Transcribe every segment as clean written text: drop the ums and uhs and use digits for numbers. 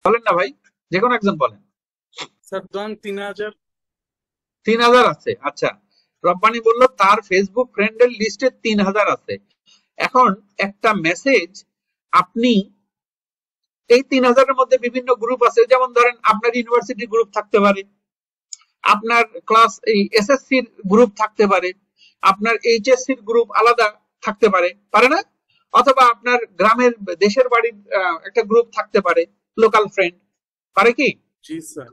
বলেন না ভাই, যে কোনো একজন বলেন। স্যার ধরেন 3000। 3,000 আছে, আচ্ছা। রব্বানি বলল তার ফেসবুক ফ্রেন্ডের লিস্টে 3,000 আছে। এখন একটা মেসেজ, আপনি এই 3,000-এর মধ্যে বিভিন্ন গ্রুপ আছে, যেমন ধরেন আপনার ইউনিভার্সিটি গ্রুপ থাকতে পারে, আপনার ক্লাস এই এসএসসির গ্রুপ থাকতে পারে, আপনার এইচএসসির গ্রুপ আলাদা থাকতে পারে, পারে না? অথবা আপনার গ্রামের দেশের বাড়ির একটা গ্রুপ থাকতে পারে, লোকাল ফ্রেন্ড, পারে কি? জি স্যার।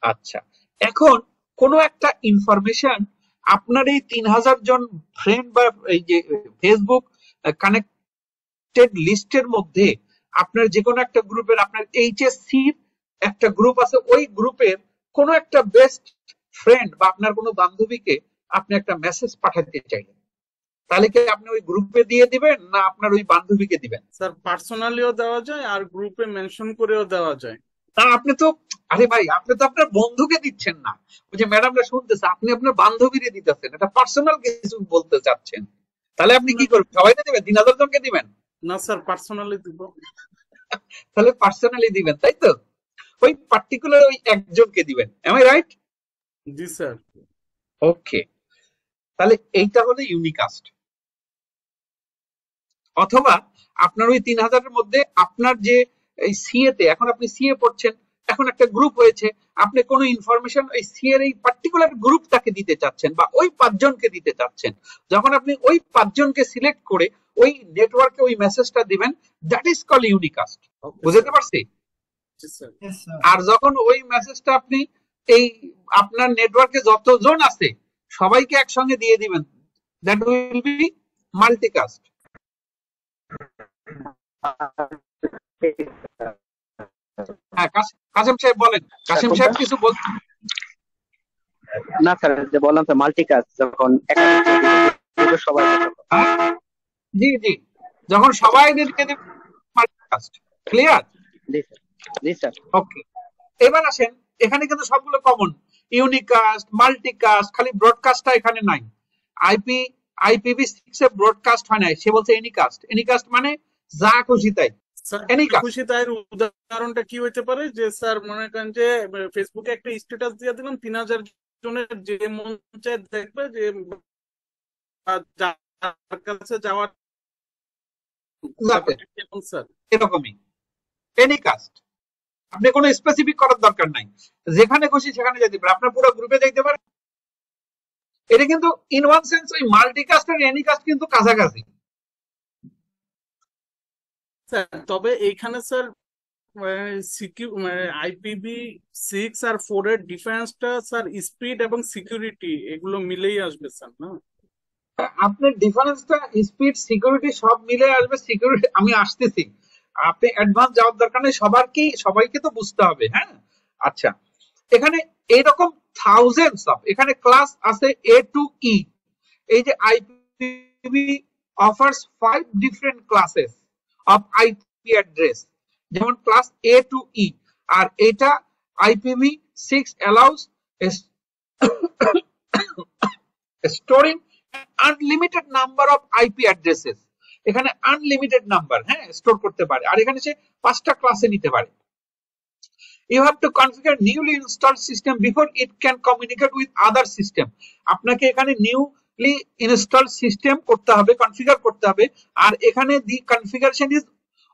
আচ্ছা, এখন কোন একটা ইনফরমেশন আপনার এই 3,000 জন ফ্রেন্ড বা এই যে ফেসবুক কানেক্টেড লিস্টের মধ্যে আপনার যে কোনো একটা গ্রুপের, আপনার এইচএসসি একটা গ্রুপ আছে, ওই গ্রুপের কোন একটা বেস্ট ফ্রেন্ড বা আপনার কোনো বান্ধবীকে আপনি একটা মেসেজ পাঠাতে চাইলেন, তাহলে কি আপনি ওই গ্রুপে দিয়ে দিবেন না আপনার ওই বান্ধবীকে দিবেন? স্যার পার্সোনালিও দেওয়া যায় আর গ্রুপে মেনশন করেও দেওয়া যায়। না, আপনি তো, আরে ভাই, আপনি তো আপনার বন্ধুকে দিচ্ছেন না। ওই যে ম্যাডামরা শুনতেছে, আপনি আপনার বান্ধবীরে দিতেছেন, এটা পার্সোনাল কিছু বলতে চাচ্ছেন। তাহলে আপনি কি করবেন, সবাইকে দিবেন, 3,000 জনকে দিবেন? না স্যার, পার্সোনালি দিব। তাহলে পার্সোনালি দিবেন, তাই তো? ওই পার্টিকুলার ওই একজনকে দিবেন, এম আই রাইট? জি স্যার। ওকে, তাহলে এইটা হলো ইউনিকাস্ট। অথবা আপনার ওই 3,000-এর মধ্যে আপনার যে এই সিএ তে, এখন আপনি সিএ পড়ছেন, এখন একটা গ্রুপ হয়েছে, আপনি কোনো ইনফরমেশন ওই সিএ এর এই পার্টিকুলার গ্রুপটাকে দিতে চাচ্ছেন বা ওই 5 জনকে দিতে চাচ্ছেন, যখন আপনি ওই 5 জনকে সিলেক্ট করে ওই নেটওয়ার্কে ওই মেসেজটা দিবেন, দ্যাট ইজ কল ইউনিকাস্ট। ওকে বুঝতে স্যার। পারছি? জি স্যার। আর যখন ওই মেসেজটা আপনি এই আপনার নেটওয়ার্কে যতজন আছে সবাইকে একসঙ্গে দিয়ে দিবেন, দ্যাট উইল বি মাল্টিকাস্ট। হ্যাঁ, কাসেম সাহেব বলেন, স্যার কাসেম কোনটা? সাহেব কিছু বলছেন? না স্যার, যে বললাম স্যার মাল্টিকাজ, যখন একাধিক সবাই তখন। হ্যাঁ, জি জি, যখন সবাই দিয়ে দিবেন, মাল্টিকাস্ট। ক্লিয়ার? জি স্যার। জি স্যার। ওকে, এবার আসেন, এখানে কিন্তু সবগুলো কমন, ইউনিকাস্ট, মাল্টিকাস্ট, খালি ব্রডকাস্টটা এখানে নাই। আইপি IPv6 এ ব্রডকাস্ট হয় নাই, সে বলছে এনিকাস্ট। এনিকাস্ট মানে যা খুশি তাই, স্যার এনিকাস্ট। খুশি তাই উদাহরণটা কি হইতে পারে যে স্যার মনে করেন যে ফেসবুকে একটা স্ট্যাটাস দিয়ে দিলাম, 3000 জনের যে মন চায় দেখবে যে যার কাছে যাওয়ার যাতে ব্যাপারটা কেমন স্যার। এরকমই এনিকাস্ট, আপনি কোনো স্পেসিফিক করার দরকার নাই, যেখানে খুশি সেখানে যেতে পারে, আপনার পুরো গ্রুপে দেখতে পারেন। এটা কিন্তু ইন ওয়ান সেন্স ওই মাল্টিকাস্ট আর এনিকাস্ট কিন্তু কাছাকাছি। স্যার তবে এইখানে স্যার IPv6 আর 4 এর ডিফারেন্সটা স্যার স্পিড এবং সিকিউরিটি এগুলো মিলেই আসবে স্যার, না? আপনার ডিফারেন্সটা স্পিড সিকিউরিটি সব মিলে আসবে, সিকিউরিটি আমি আসতেছি, আপনি অ্যাডভান্স যাওয়ার দরকার নেই, সবাইকে তো বুঝতে হবে, হ্যাঁ। আচ্ছা, এখানে এইরকম থাউজেন্ডস অফ, এখানে ক্লাস আছে A to E, এই যে IPv offers 5 different classes of IP address, যেমন ক্লাস A to E, আর এটা IPv6 allows storing unlimited number of IP addresses. এখানে আনলিমিটেড নাম্বার, হ্যাঁ, স্টোর করতে পারে, আর এখানে সে 5টা ক্লাসে নিতে পারে। You have to configure newly installed system before it can communicate with other system. আপনাকে এখানে নিউলি ইনস্টল সিস্টেম করতে হবে, কনফিগার করতে হবে, আর এখানে the configuration is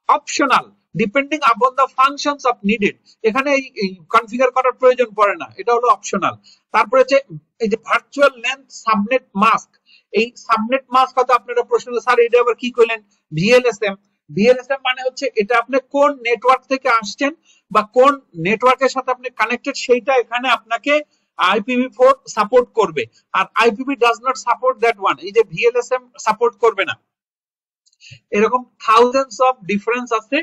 optional depending upon the functions of needed. এখানে এই কনফিগার করার প্রয়োজন পড়ে না, এটা হলো অপশনাল। তারপরে হচ্ছে এই যে ভার্চুয়াল লেন্থ সাবনেট মাস্ক, এই সাবনেট মাস্ক হয়তো আপনারা প্রশ্ন, স্যার এটা আবার কি কইলেন? ভিএলএসএম। ভিএলএসএম মানে হচ্ছে এটা আপনি কোন নেটওয়ার্ক থেকে আসছেন বা কোন নেটওয়ার্কের সাথে আপনি কানেক্টেড, সেইটা এখানে আপনাকে IPv4 সাপোর্ট করবে, আর IPv does not support that one, এই যে ভিএলএসএম সাপোর্ট করবে না। এরকম থাউজেন্ডস অফ ডিফারেন্স আছে,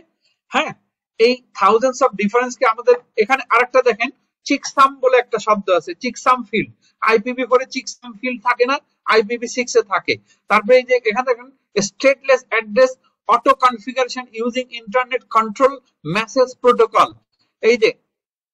হ্যাঁ। এই থাউজেন্ডস অফ ডিফারেন্স কে আমাদের এখানে আরেকটা দেখেন, চিকসাম বলে একটা শব্দ আছে, চিকসাম ফিল্ড। IPv4 এ চিকসাম ফিল্ড থাকে না, IPv6 এ থাকে। তারপরে এই যে এখানে দেখেন, stateless address auto configuration using internet control message protocol, এই যে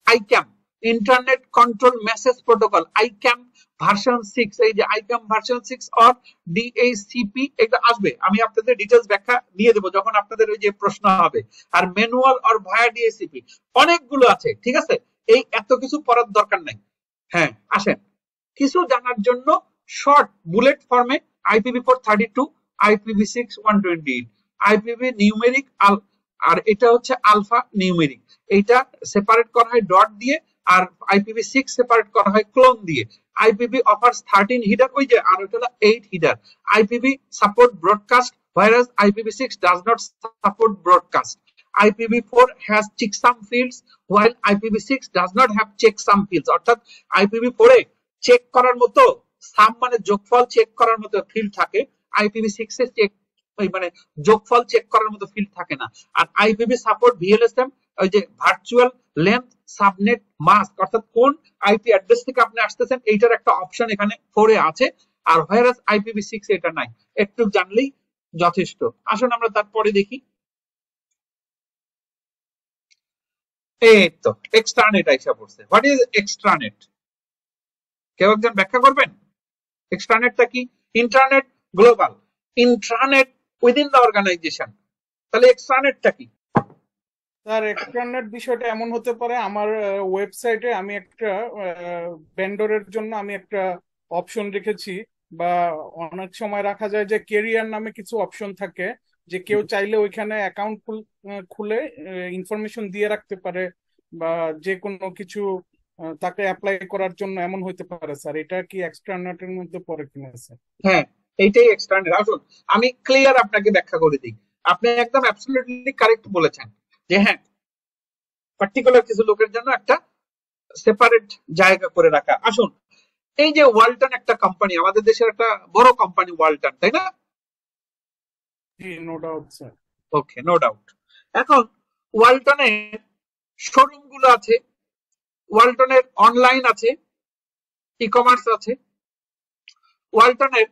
আইক্যাম, internet control message protocol আইক্যাম version 6, এই যে আইক্যাম ভার্সন 6 অর ডিএইচসিপি, এটা আসবে, আমি আপনাদের ডিটেলস ব্যাখ্যা দিয়ে দেবো যখন আপনাদের ওই যে প্রশ্ন হবে। আর ম্যানুয়াল অর ভায়া ডিএইচসিপি অনেকগুলো আছে, ঠিক আছে, এই এত কিছু পড়ার দরকার নাই। হ্যাঁ আসেন কিছু জানার জন্য শর্ট বুলেট ফর্মে IPv4 32, IPv6 128, IPv নিউমেরিক আর এটা হচ্ছে আলফা নিউমেরিক, এইটা সেপারেট করা হয় ডট দিয়ে, আর IPv6 সেপারেট করা হয় ক্লোন দিয়ে। IPv offers 13 header, ওই যে, আর ওটা হলো 8 header। IPv support broadcast whereas IPv6 does not support broadcast. IPv4 has checksum fields while IPv6 does not have checksum fields, অর্থাৎ IPv4 এ চেক করার মতো সাম মানে যোগফল চেক করার মতো ফিল্ড থাকে, IPv6 এ চেক মানে যোগফল চেক করার মতো ফিল্ড থাকে না। আর IPv সাপোর্ট VLSM, ওই যে ভার্চুয়াল লেন্থ সাবনেট মাস্ক, অর্থাৎ কোন আইপি অ্যাড্রেস থেকে আপনি আসতেছেন এইটার একটা অপশন এখানে 4 এ আছে, আর whereas IPv6 এটা নাই, একটু জানলেই যথেষ্ট। আসুন আমরা তারপরে দেখি। এই তো এক্সট্রানেট আইসা পড়ছে। What is extranet? কেউ একজন ব্যাখ্যা করবেন এক্সট্রানেটটা কি? Internet global, intranet within the organization, তাহলে এক্সট্রানেটটা কি? স্যার এক্সট্রানেট বিষয়টা এমন হতে পারে, আমার ওয়েবসাইটে আমি একটা ভেন্ডরের জন্য আমি একটা অপশন রেখেছি, বা অনেক সময় রাখা যায় যে কেরিয়ার নামে কিছু অপশন থাকে, যে কেউ চাইলে ওইখানে অ্যাকাউন্ট খুলে ইনফরমেশন দিয়ে রাখতে পারে, বা যে কোনো কিছু তাকে অ্যাপ্লাই করার জন্য, এমন হইতে পারে স্যার। এটা কি এক্সট্রানেটের মধ্যে পড়ে কিনা স্যার? হ্যাঁ এইটাই এক্সট্রানেট। আসুন আমি ক্লিয়ার আপনাকে ব্যাখ্যা করে দিই। আপনি একদম অ্যাবসলিউটলি কারেক্ট বলেছেন যে হ্যাঁ পার্টিকুলার কিছু লোকের জন্য একটা সেপারেট জায়গা করে রাখা। আসুন এই যে ওয়ালটন একটা কোম্পানি, আমাদের দেশের একটা বড় কোম্পানি ওয়ালটন, তাই না? জি, নো ডাউট স্যার। ওকে, নো ডাউট। এখন ওয়ালটনের শোরুম গুলো আছে, ওয়ালটনের অনলাইন আছে, ই কমার্স আছে, ওয়ালটনের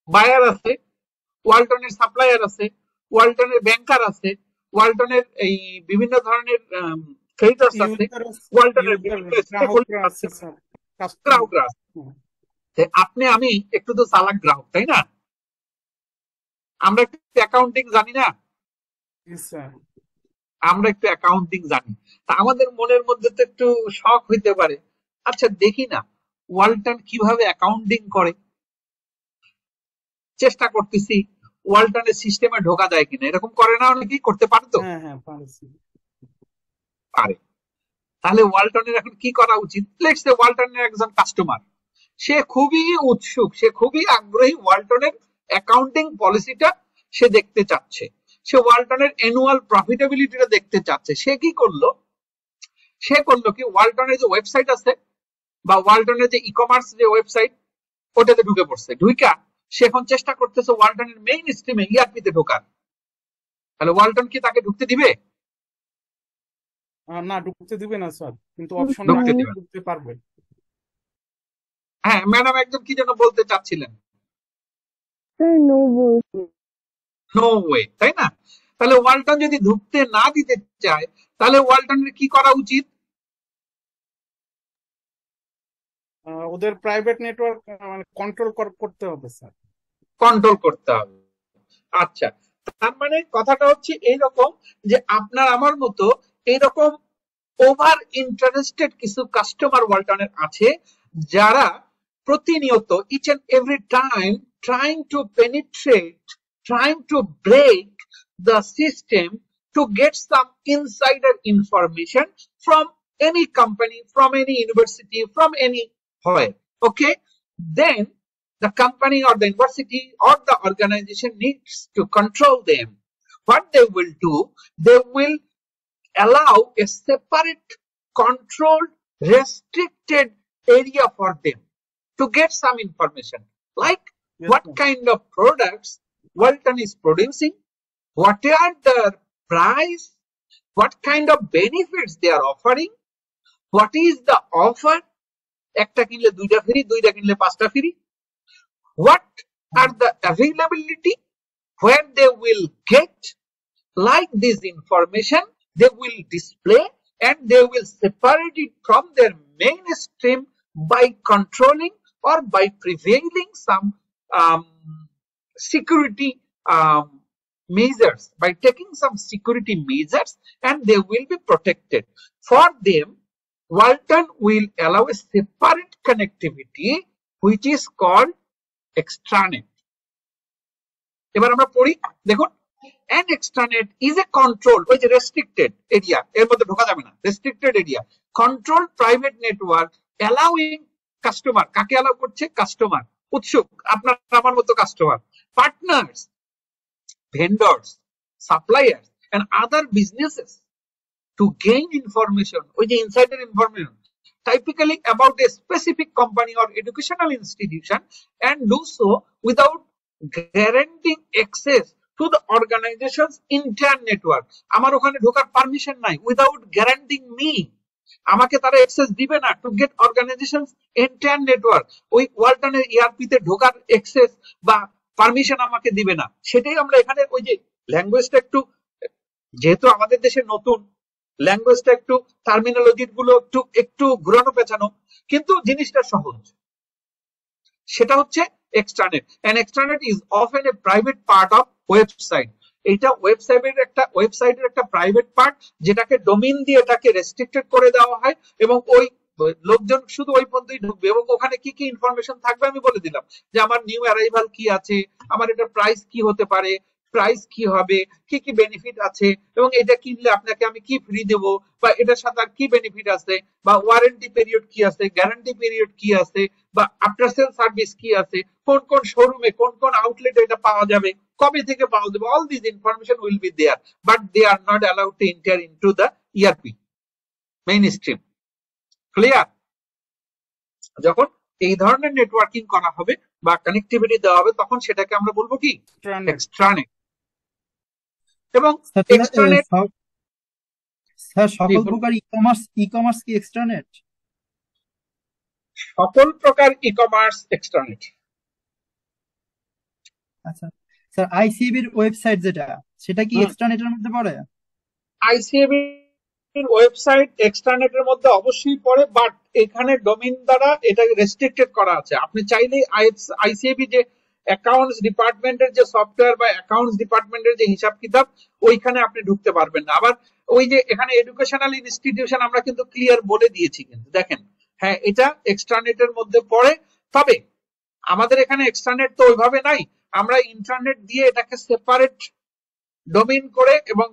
বায়ার আছে, ওয়ালটনের সাপ্লায়ার আছে, ওয়ালটনের ব্যাংকার আছে, ওয়ালটনের এই বিভিন্ন ধরনের ক্রেডিটার্স আছে, ওয়ালটনের বিভিন্ন স্টেকহোল্ডার আছে, গ্রাহকরা আছে। আপনি আমি একটু তো চালাক গ্রাহক, তাই না? আমরা একটু অ্যাকাউন্টিং জানি না? আমরা একটু অ্যাকাউন্টিং জানি, তা আমাদের মনের মধ্যে তো একটু শখ হইতে পারে, আচ্ছা দেখি না ওয়ালটন কিভাবে অ্যাকাউন্টিং করে। চেষ্টা করতেছি ওয়ালটনের সিস্টেমে ঢোকা যায় কিনা, এরকম করে না অনেকেই? করতে পারে তো? পারে। তাহলে ওয়ালটনের এখন কি করা উচিত? লেটস সে ওয়ালটনের একজন কাস্টমার, সে খুবই উৎসুক, সে খুবই আগ্রহী ওয়ালটনের অ্যাকাউন্টিং পলিসিটা সে দেখতে চাচ্ছে, সে ওয়ালটনের অ্যানুয়াল প্রফিটেবিলিটিটা দেখতে চাচ্ছে। সে কি করলো? সে করলো কি, ওয়ালটনের যে ওয়েবসাইট আছে বা ওয়ালটনের যে ই কমার্স যে ওয়েবসাইট, ওটাতে ঢুকে পড়ছে। ঢুইকা সে এখন চেষ্টা করতেছে ওয়ালটনের মেইন স্ট্রিমে ইআরপিতে ঢোকার। তাহলে ওয়ালটন কি তাকে ঢুকতে দিবে? না, ঢুকতে দিবে না স্যার, কিন্তু অপশন ঢুকতে পারবে। হ্যাঁ ম্যাডাম একদম কি যেন বলতে চাচ্ছিলেন? নো ওয়ে, তাই না? তাহলে ওয়ালটন যদি ঢুকতে না দিতে চায় তাহলে ওয়ালটনের কি করা উচিত? ওদের প্রাইভেট নেটওয়ার্ক কন্ট্রোল করতে হবে স্যার, কন্ট্রোল করতে হবে। আচ্ছা, তার মানে কথাটা হচ্ছে এইরকম যে আপনার আমার মতো এইরকম ওভার ইন্টারেস্টেড কিছু কাস্টমার ওয়ালটনের আছে যারা প্রতিনিয়ত each and every time trying to penetrate, trying to break the system to get some insider information from any company, from any university, from anywhere. Okay, then the company or the university or the organization needs to control them. What they will do, they will allow a separate, controlled, restricted area for them to get some information, like what kind of products Walton is producing, what are their price, what kind of benefits they are offering, what is the offer, একটা কিনলে দুইটা free, দুইটা কিনলে পাঁচটা free, what are the availability, where they will get, like this information they will display and they will separate it from their mainstream by controlling or by prevailing some security measures, by taking some security measures, and they will be protected. For them, Walton will allow a separate connectivity which is called extranet. এবার আমরা পড়ি, দেখুন, an extranet is a controlled, which restricted area, এর মধ্যে ঢোকা যাবে না, restricted area, controlled private network allowing customer, কাকে allow করছে? কাস্টমার, উৎসুক, আপনার আমার মতো customer, partners, vendors, suppliers and other businesses to gain information, which is insider information, typically about a specific company or educational institution, and do so without guaranteeing access to the organization's entire network. আমার ওখানে ঢোকার permission নাই, without guaranteeing me, আমাকে তারা access দিবে না to get organisation's entire network. ওই ওয়ালটনের ইআরপি তে ঢোকার অ্যাক্সেস বা পারমিশন আমাকে দিবে না। সেটাই আমরা এখানে ওই যে ল্যাঙ্গুয়েজটা একটু, যেহেতু আমাদের দেশে নতুন, ল্যাঙ্গুয়েজটা একটু টার্মিনোলজি গুলো একটু ঘুরানো পেঁচানো, কিন্তু জিনিসটা সহজ। সেটা হচ্ছে extranet. An extranet is often a private part of website. এটা ওয়েবসাইটের একটা প্রাইভেট পার্ট, যেটাকে ডোমেইন দিয়ে এটাকে রেস্ট্রিক্টেড করে দেওয়া হয়, এবং ওই লোকজন শুধু ওই পর্যন্তই ঢুকবে, এবং ওখানে কি কি ইনফরমেশন থাকবে আমি বলে দিলাম, যে আমার নিউ অ্যারাইভাল কি আছে, আমার এটা প্রাইস কি হতে পারে, প্রাইস কি হবে, কি কি বেনিফিট আছে, এবং এটা কিনলে আপনাকে আমি কি ফ্রি দেব, বা এটার সাথে আর কি বেনিফিট আছে, বা ওয়ারেন্টি পিরিয়ড কি আছে, গ্যারান্টি পিরিয়ড কি আছে, বা আফটার সেল সার্ভিস কি আছে, কোন কোন শোরুমে কোন কোন আউটলেটে এটা পাওয়া যাবে, কবে থেকে পাওয়া যাবে, all this information will be there, but they are not allowed to enter into the ERP mainstream. Clear? যখন এই ধরনের নেটওয়ার্কিং করা হবে বা কানেক্টিভিটি দেওয়া হবে, তখন সেটাকে আমরা বলবো কি? এক্সট্রানেট। এবং এক্সট্রানেট, স্যার সকল প্রকার ই-কমার্স কি এক্সট্রানেট? সকল প্রকার ই কমার্স এক্সট্রানেট। আচ্ছা স্যার, আইসিএবি এর ওয়েবসাইট যেটা, সেটা কি এক্সট্রানেটের মধ্যে পড়ে? আইসিএবি এর ওয়েবসাইট এক্সট্রানেটের মধ্যে অবশ্যই পড়ে, বাট এখানে ডোমেইন দ্বারা এটা রেস্ট্রিক্টেড করা আছে। আপনি চাইলেই আইসিএবি যে অ্যাকাউন্টস ডিপার্টমেন্টের যে সফটওয়্যার বা অ্যাকাউন্টস ডিপার্টমেন্টের যে হিসাব কিতাব, ওইখানে আপনি ঢুকতে পারবেন না। আবার ওই যে এখানে এডুকেশনাল ইনস্টিটিউশন আমরা কিন্তু ক্লিয়ার বলে দিয়েছি, কিন্তু দেখেন, হ্যাঁ এটা এক্সট্রানেটের মধ্যে পড়ে। তবে আমাদের এখানে এক্সট্রানেট তো ওইভাবে নাই, আমরা ইন্টারনেট দিয়ে এটাকে সেপারেট ডোমেইন করে এবং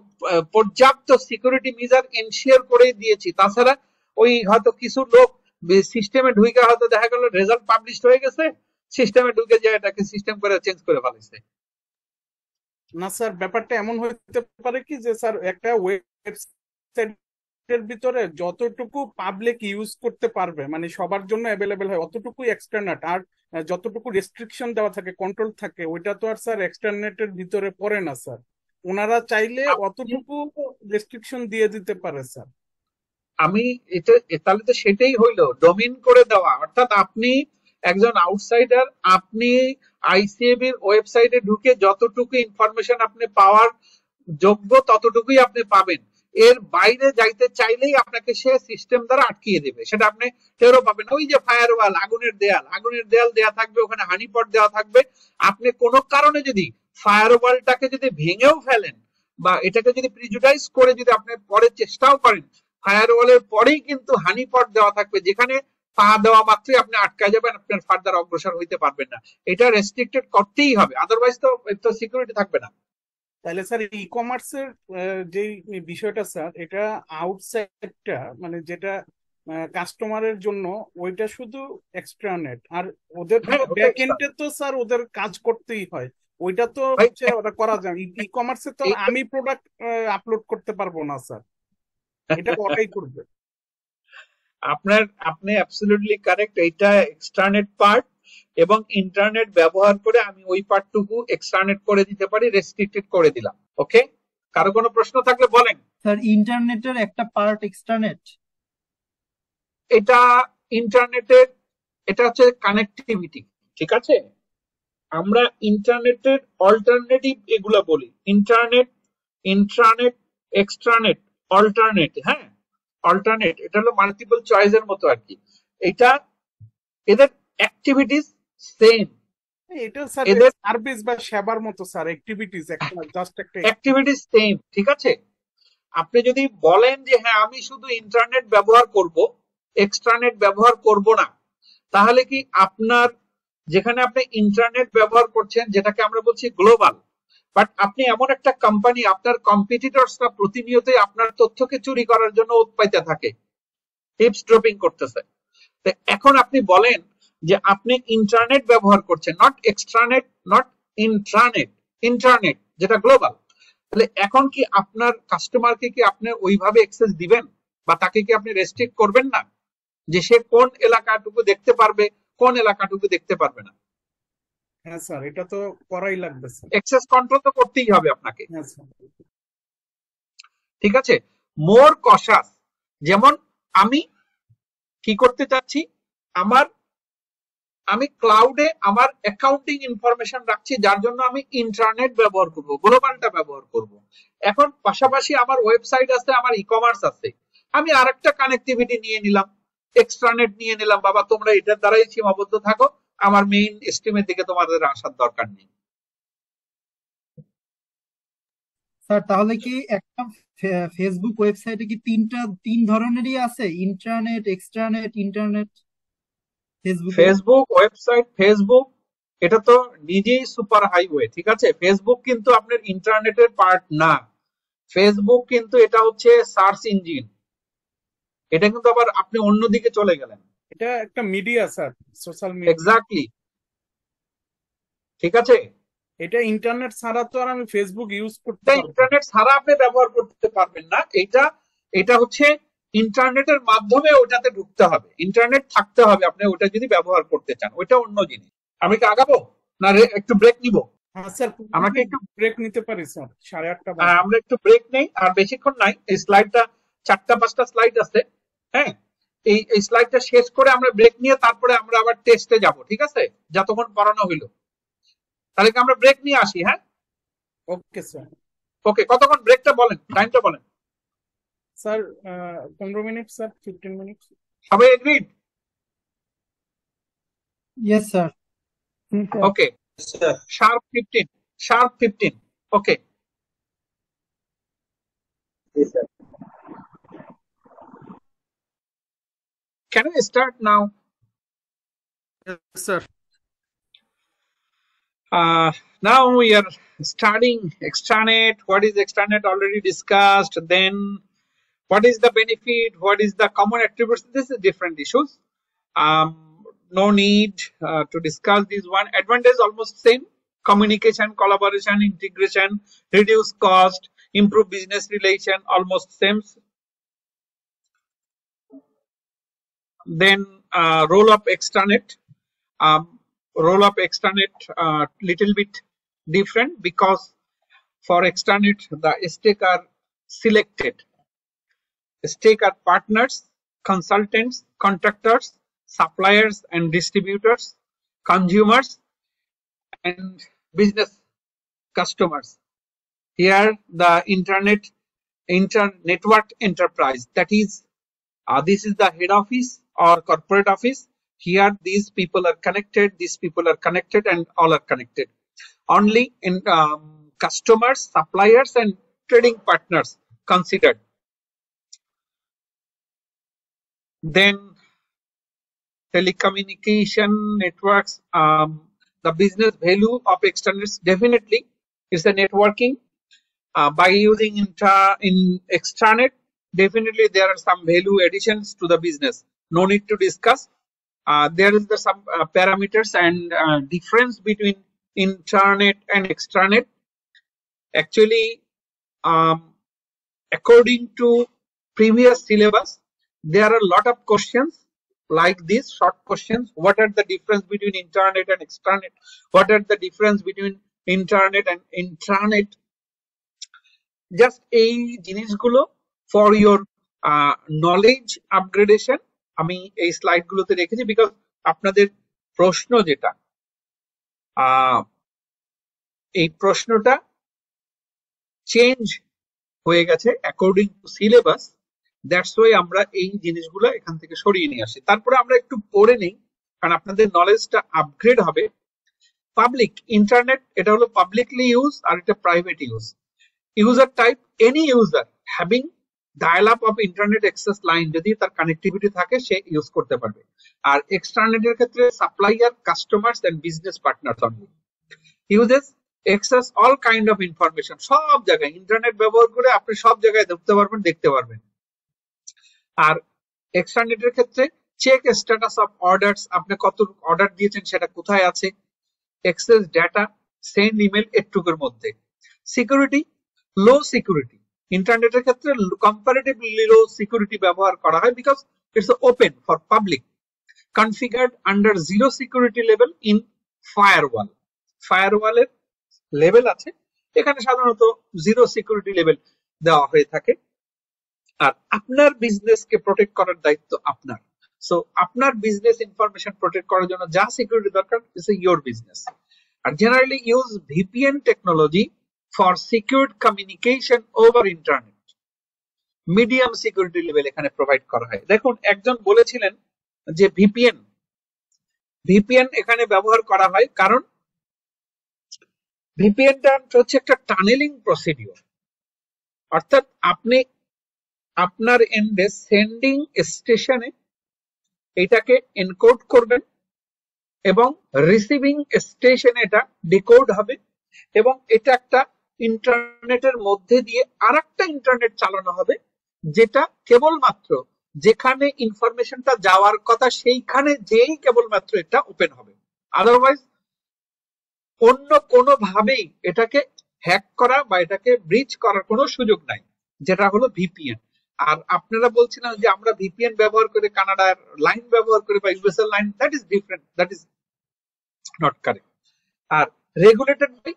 পর্যাপ্ত সিকিউরিটি মেজার এনশিওর করে দিয়েছি। তাছাড়া ওই হয়তো কিছু লোক সিস্টেমে ঢুকে হয়তো দেখা গেল রেজাল্ট পাবলিশ হয়ে গেছে, সিস্টেমে ঢুকে যায় এটাকে সিস্টেম করে চেঞ্জ করে ফেলেছে। না স্যার, ব্যাপারটা এমন হতে পারে কি যে স্যার একটা ওয়েবসাইটের ভিতরে যতটুকু পাবলিক ইউজ করতে পারবে, মানে সবার জন্য অ্যাভেলেবেল হয়, অতটুকুই এক্সটারনেট, আর যতটুকু রেস্ট্রিকশন দেওয়া থাকে, কন্ট্রোল থাকে, ওইটা তো আর স্যার এক্সটারনেটের ভিতরে পড়ে না স্যার। ওনারা চাইলে অতটুকু রেস্ট্রিকশন দিয়ে দিতে পারে স্যার। আমি এটা তাহলে তো সেটাই হইলো ডোমেইন করে দেওয়া, অর্থাৎ আপনি একজন আউটসাইডার, আপনি আইসিএবি এর ওয়েবসাইটে ঢুকে যতটুকু ইনফরমেশন আপনি পাওয়ার যোগ্য ততটুকুই আপনি পাবেন। এর বাইরে যাইতে চাইলেই আপনাকে সে সিস্টেম দ্বারা আটকিয়ে দেবে, সেটা আপনি টেরও পাবেন। ওই যে ফায়ারওয়াল, আগুনের দেয়াল দেয়া থাকবে, ওখানে হানিপট দেওয়া থাকবে। আপনি কোনো কারণে যদি ফায়ারওয়ালটাকে যদি ভেঙেও ফেলেন বা এটাকে যদি প্রিজুডাইজ করে যদি আপনি পরে চেষ্টাও করেন, ফায়ারওয়ালের পরেই কিন্তু হানিপট দেওয়া থাকবে, যেখানে পা দেওয়া মাত্রই আপনি আটকা যাবেন, আপনার ফার্দার অগ্রসর হইতে পারবেন না। এটা রেস্ট্রিক্টেড করতেই হবে, আদারওয়াইজ তো সিকিউরিটি থাকবে না। তাহলে স্যার ই কমার্সের যে বিষয়টা স্যার, এটা আউটসাইডটা মানে যেটা কাস্টমারের জন্য, ওইটা শুধু এক্সট্রানেট, আর ওদের ব্যাক এন্ডে তো স্যার ওদের কাজ করতেই হয়, ওইটা তো হচ্ছে ওটা করা যায়। ই কমার্সে তো আমি প্রোডাক্ট আপলোড করতে পারবো না স্যার, এটা ওটাই করবে। আপনি অ্যাবসলিউটলি কারেক্ট, এইটা এক্সট্রানেট পার্ট, এবং ইন্টারনেট ব্যবহার করে আমি ওই পার্টটুকু এক্সট্রানেট করে দিতে পারি, রেস্ট্রিক্টেড করে দিলাম। ওকে, কারো কোনো প্রশ্ন থাকলে বলেন। স্যার ইন্টারনেটের একটা পার্ট এক্সট্রানেট? এটা ইন্টারনেটের, এটা হচ্ছে কানেক্টিভিটি, ঠিক আছে? আমরা ইন্টারনেটের অল্টারনেটিভ এগুলা বলি, ইন্টারনেট, ইন্ট্রানেট, এক্সট্রানেট, অল্টারনেট। হ্যাঁ, অল্টারনেট, এটা হলো মাল্টিপল চয়েসের মতো আর কি। এটা এদের অ্যাক্টিভিটিস সেম, এটা স্যার এদের সার্ভিস বা সেবার মতো স্যার, অ্যাক্টিভিটিস একটা জাস্ট একটা অ্যাক্টিভিটিস সেম, ঠিক আছে। আপনি যদি বলেন যে হ্যাঁ আমি শুধু ইন্টারনেট ব্যবহার করব, এক্সট্রানেট ব্যবহার করব না, তাহলে কি আপনার যেখানে আপনি ইন্টারনেট ব্যবহার করছেন, যেটাকে আমরা বলছি গ্লোবাল, বাট আপনি এমন একটা কোম্পানি, আপনার কম্পিটিটরসরা প্রতিনিয়তই আপনার তথ্যকে চুরি করার জন্য উৎপাইতে থাকে, টিপস ড্রপিং করতেছে। তো এখন আপনি বলেন যে আপনি ইন্টারনেট ব্যবহার করছেন, নট এক্সট্রানেট, নট ইন্ট্রানেট, ইন্টারনেট যেটা গ্লোবাল। তাহলে এখন কি আপনার কাস্টমারকে কি আপনি ওইভাবে অ্যাক্সেস দিবেন, বা তাকে কি আপনি রেস্ট্রিক্ট করবেন না যে সে কোন এলাকাটুকু দেখতে পারবে, কোন এলাকাটুকু দেখতে পারবে না? হ্যাঁ স্যার, এটা তো করাই লাগবে স্যার। অ্যাক্সেস কন্ট্রোল তো করতেই হবে আপনাকে, হ্যাঁ স্যার। ঠিক আছে। মোর কশাস, যেমন আমি কি করতে চাচ্ছি, আমি ক্লাউডে আমার অ্যাকাউন্টিং ইনফরমেশন রাখছি, যার জন্য আমি ইন্টারনেট ব্যবহার করব, গ্লোবালটা ব্যবহার করব। এখন পাশাপাশি আমার ওয়েবসাইট আছে, আমার ই কমার্স আছে, আমি আরেকটা কানেক্টিভিটি নিয়ে নিলাম, এক্সট্রানেট নিয়ে নিলাম। বাবা তোমরা এটার দ্বারাই সীমাবদ্ধ থাকো, আমার মেইন স্ট্রিমের দিকে তোমাদের আসার দরকার নেই। স্যার তাহলে কি একটা ফেসবুক ওয়েবসাইটে কি তিন ধরনেরই আছে, ইন্ট্রানেট, এক্সট্রানেট, ইন্টারনেট ফেসবুকে? ফেসবুক ওয়েবসাইট, ফেসবুক এটা তো নিজেই সুপার হাইওয়ে, ঠিক আছে। ফেসবুক কিন্তু আপনার ইন্টারনেটের পার্ট না, ফেসবুক কিন্তু এটা হচ্ছে সার্চ ইঞ্জিন, এটা কিন্তু আবার আপনি অন্যদিকে চলে গেলেন। এটা একটা media sir, social media. Exactly, ঠিক আছে। এটা ইন্টারনেট ছাড়া তো আর আমি ফেসবুক ইউজ করতে এটা পারবো না। ইন্টারনেট ছাড়া আপনি ব্যবহার করতে পারবেন না, এটা হচ্ছে ইন্টারনেটের মাধ্যমে ওটাতে ঢুকতে হবে, ইন্টারনেট থাকতে হবে আপনি ওটা যদি ব্যবহার করতে চান, ওইটা অন্য জিনিস। আমি কি আগাবো না একটু ব্রেক নিব? হ্যাঁ স্যার, আমাকে একটু ব্রেক নিতে পারি স্যার, 8:30 বাজে। আমরা একটু ব্রেক নেই, আর বেশিক্ষণ নাই। এই স্লাইডটা 4টা-5টা স্লাইড আছে, হ্যাঁ, এই স্লাইডটা শেষ করে আমরা ব্রেক নিয়ে তারপরে আমরা আবার টেস্টে যাব, ঠিক আছে, যতক্ষণ পড়ানো হইলো। তাহলে কি আমরা ব্রেক নিয়ে আসি? হ্যাঁ, ওকে স্যার। ওকে, কতক্ষণ ব্রেকটা বলেন, টাইমটা বলেন। Sir 15 minute sir, 15 minute. সবাই agreed? Yes sir. Okay, sharp 15, okay. Yes, sir. Can we start now? Sir. Now we are studying extranet. What is extranet already discussed. Then what is the benefit, what is the common attributes? This is different issues. No need to discuss this one. Advantage almost same: communication, collaboration, integration, reduce cost, improve business relation, almost same. Then role of extranet, little bit different, because for extranet the stake are selected. Stake are partners, consultants, contractors, suppliers and distributors, consumers and business customers. Here the network enterprise, that is this is the head office or corporate office. Here these people are connected, and all are connected. Only in customers, suppliers and trading partners considered. Then telecommunication networks, the business value of externets definitely is the networking. By using in extranet, definitely there are some value additions to the business, no need to discuss. There is some parameters and difference between intranet and extranet. Actually, according to previous syllabus, there are a lot of questions like these short questions. What are the difference between intranet and extranet? What are the difference between internet and intranet? Just এই জিনিসগুলো for your knowledge upgradation আমি এই slide গুলোতে রেখেছি, because আপনাদের প্রশ্ন যেটা এই প্রশ্নটা চেঞ্জ হয়ে গেছে according to syllabus. That's why আমরা এই জিনিসগুলো এখান থেকে সরিয়ে নিয়ে আসি। তারপরে আমরা একটু পড়ে নিই, কারণ আপনাদের নলেজটা আপগ্রেড হবে। পাবলিক ইন্টারনেট, এটা হলো পাবলিকলি ইউজ আর এটা private use. User type, any user having dial up of internet access line, যদি তার কানেক্টিভিটি থাকে সে ইউজ করতে পারবে। আর এক্সটারনেটের ক্ষেত্রে supplier, customers and business partners only. Uses access all kind of information, সব জায়গায় ইন্টারনেট ব্যবহার করে আপনি সব জায়গায় দেখতে পারবেন, দেখতে পারবেন। আর এক্সটারনেটের ক্ষেত্রে চেক স্ট্যাটাস অফ অর্ডারস, আপনি কত অর্ডার দিয়েছেন সেটা কোথায় আছে, অ্যাক্সেস ডেটা, সেন্ড ইমেল, এটুকুর মধ্যে। সিকিউরিটি, লো সিকিউরিটি, ইন্টারনেটের ক্ষেত্রে কম্পারেটিভলি লো সিকিউরিটি ব্যবহার করা হয় because it's open for public. Configured under zero security level in firewall, ফায়ারওয়ালের লেভেল আছে, এখানে সাধারণত জিরো সিকিউরিটি লেভেল দেওয়া হয়ে থাকে। আর আপনার বিজনেসকে প্রোটেক্ট করার দায়িত্ব আপনার। সো আপনার বিজনেস ইনফরমেশন প্রোটেক্ট করার জন্য যা সিকিউরিটি দরকার, ইটস ইয়োর বিজনেস। আর generally use VPN technology for secured communication over internet. Medium security level এখানে প্রোভাইড করা হয়। দেখুন, একজন বলেছিলেন যে ভিপিএন এখানে ব্যবহার করা হয় কারণ ভিপিএনটা হচ্ছে একটা টানেলিং প্রসিডিওর, অর্থাৎ আপনি আপনার এন্ডে সেন্ডিং স্টেশনে এটাকে এনকোড করবেন এবং রিসিভিং স্টেশনে এটা ডিকোড হবে, এবং এটা একটা ইন্টারনেটের মধ্যে দিয়ে আরেকটা ইন্টারনেট চালানো হবে, যেটা কেবলমাত্র যেখানে ইনফরমেশনটা যাওয়ার কথা সেইখানে যেই কেবলমাত্র এটা ওপেন হবে। আদারওয়াইজ অন্য কোনো ভাবেই এটাকে হ্যাক করা বা এটাকে ব্রিচ করার কোনো সুযোগ নাই, যেটা হলো ভিপিএন। আর আপনারা বলছিলেন যে আমরা ভিপিএন ব্যবহার করে কানাডার লাইন ব্যবহার করি বা ইউএস এর line, that is different, that is not correct. আর রেগুলেটেড বাই,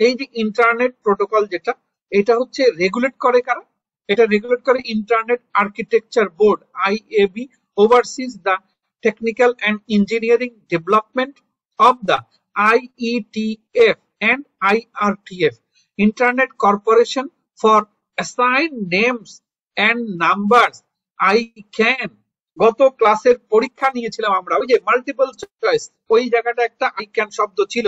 এই যে ইন্টারনেট প্রোটোকল যেটা, এটা হচ্ছে রেগুলেট করে কারা, এটা রেগুলেট করে internet architecture board, IAB, oversees the technical and engineering development of the IETF and IRTF, Internet Corporation for Assigned Names and Numbers, ICANN। গত ক্লাসের পরীক্ষা নিয়েছিলাম আমরা, ওই যে মাল্টিপল চয়েস, ওই জায়গাটা একটা ICANN শব্দ ছিল,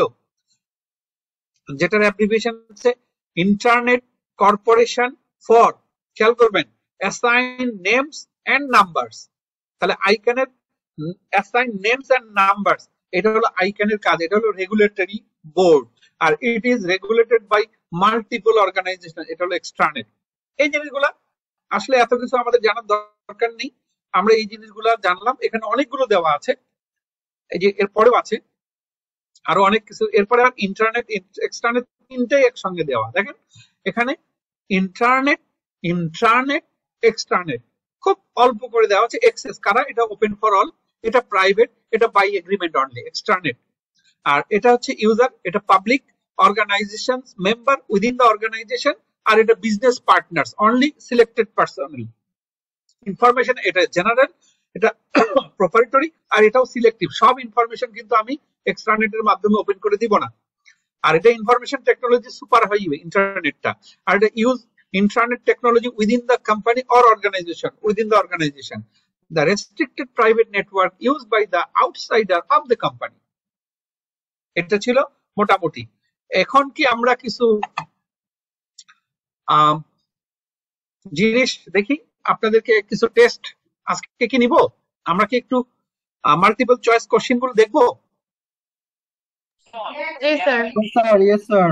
যেটার অ্যাব্রিভিয়েশন হচ্ছে ইন্টারনেট কর্পোরেশন ফর, খেয়াল করবেন, অ্যাসাইন নেমস এন্ড নাম্বারস। তাহলে আইক্যানের অ্যাসাইন নেমস এন্ড নাম্বারস, এটা হলো আইক্যানের কাজ, এটা হলো রেগুলেটরি বোর্ড, আর it is regulated by multiple organisation, এটা হলো এক্সটারনেট। এই জিনিসগুলা আসলে এত কিছু আমাদের জানার দরকার নেই, আমরা এই জিনিসগুলা জানলাম। এখানে অনেকগুলো দেওয়া আছে, এই যে এরপরেও আছে আরো অনেক কিছু। এরপরে আর ইন্টারনেট এক্সটারনেট তিনটাই একসঙ্গে দেওয়া, দেখেন এখানে ইন্টারনেট, ইন্ট্রানেট, এক্সটারনেট খুব অল্প করে দেওয়া আছে। এক্সেস কারা, এটা ওপেন ফর অল, এটা প্রাইভেট, এটা বাই এগ্রিমেন্ট অনলি, এক্সটারনেট। আর এটা হচ্ছে ইউজার, এটা public, organization member within the organization, আর এটা business partners only, selected personal information, এটা জেনারেল, এটা প্রপারেটরি, আর এটাও সিলেক্টিভ। সব ইনফরমেশন কিন্তু আমি এক্সটারনেটের মাধ্যমে ওপেন করে দিব না। আর এটা ইনফরমেশন টেকনোলজি সুপার হাইওয়ে ইন্টারনেটটা, আর এটা use internet technology within the company or organisation, within the organisation, the restricted private network use by the outsider of the company. এটা ছিল মোটামুটি। এখন কি আমরা কিছু জিনিস দেখি, আপনাদেরকে কিছু টেস্ট আজকে কি নিব, আমরা কি একটু মাল্টিপল চয়েস কোশ্চেন গুলো দেখবো? Yes, sir. Yes, sir.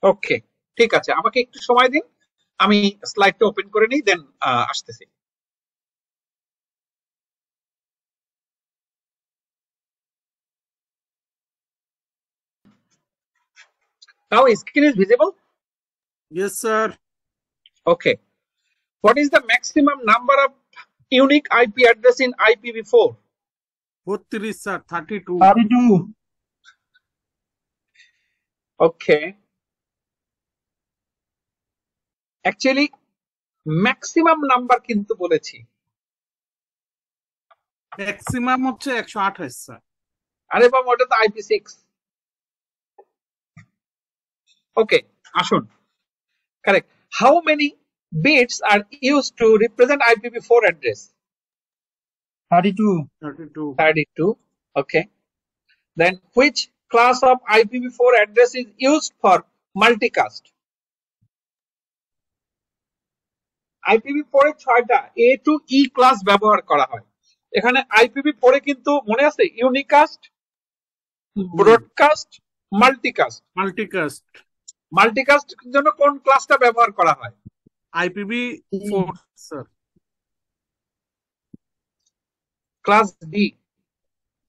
ওকে, ঠিক আছে, আমাকে একটু সময় দিন, আমি স্লাইডটা ওপেন করে নিই, দেন আসতেছি। Now screen is visible? Yes, sir. Okay. What is the maximum number of unique IP address in IPv4? 32, sir. 32. 32. Okay. Actually, maximum number কিন্তু বলেছি। ম্যাক্সিমাম হচ্ছে 128, স্যার। আরে বাবা, ওটা তো IP6। ওকে, আসুন। Correct. How many bits are used to represent IPv4 address? 32. 32. 32. Okay. Then which class of IPv4 address is used for multicast? IPv4 এর 6টা A to E ক্লাস ব্যবহার করা হয়। এখানে IPv4 এ কিন্তু মনে আছে unicast, broadcast, multicast. Multicast multicast জন্য কোন ক্লাসটা ব্যবহার করা হয়? IPv4 sir. Class D.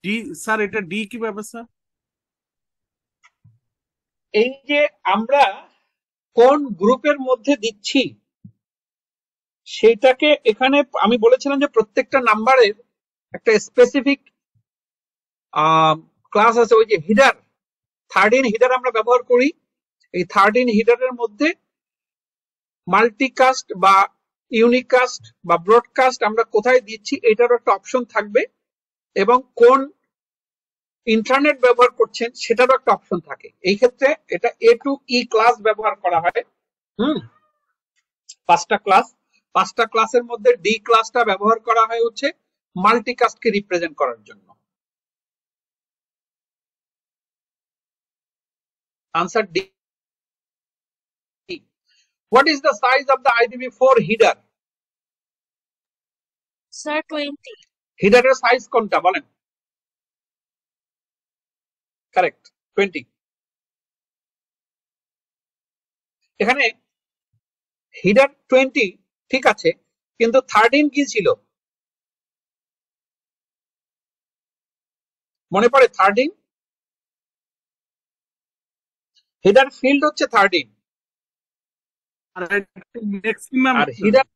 D sir, এটা ডি কিভাবে স্যার? এই যে আমরা কোন গ্রুপের মধ্যে দিচ্ছি সেটাকে এখানে আমি বলেছিলাম যে প্রত্যেকটা নাম্বারের একটা স্পেসিফিক ক্লাস আছে, ওই যে হিডার 13 হিডার আমরা ব্যবহার করি। এই 13 হিডারের মধ্যে মাল্টিকাস্ট বা ইউনিকাস্ট বা ব্রডকাস্ট আমরা কোথায় দিচ্ছি এটারও একটা অপশন থাকবে, এবং কোন ইন্টারনেট ব্যবহার করছেন সেটারও একটা অপশন থাকে। এই ক্ষেত্রে এটা A to E ক্লাস ব্যবহার করা হয়। পাঁচটা ক্লাসের মধ্যে ডি ক্লাসটা ব্যবহার করা হয় হচ্ছে মাল্টিকাস্টকে রিপ্রেজেন্ট করার জন্য। Answer D. What is the size of the IPv4 header? Sir, 20. হিডারের size কোনটা বলেন? কারেক্ট, 20। এখানে হিডার 20 ঠিক আছে, কিন্তু 13 কি ছিল মনে পড়ে? 13 হিডার ফিল্ড হচ্ছে 13 আর ম্যাক্সিমাম আর হিডার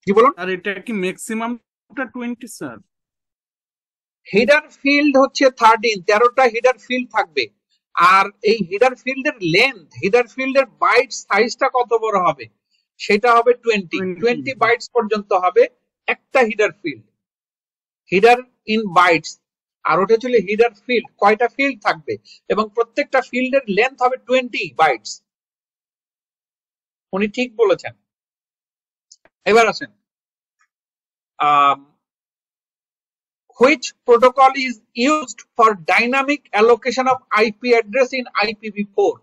কি বলুন? আর এটা কি ম্যাক্সিমামটা 20 স্যার? হিডার ফিল্ড হচ্ছে 13টা হিডার ফিল্ড থাকবে, আর এই হিডার ফিল্ডের লেন্থ, হিডার ফিল্ডের বাইট সাইজটা কত বড় হবে সেটা হবে 20 বাইটস পর্যন্ত হবে একটা header field. Header in bytes, আর ওটা ছিল হিডার ফিল্ড, কয়টা ফিল্ড থাকবে এবং প্রত্যেকটা ফিল্ডের লেন্থ হবে 20 বাইটস। উনি ঠিক বলেছেন। এবার আসেন, which protocol is used for dynamic allocation of IP address in IPv4?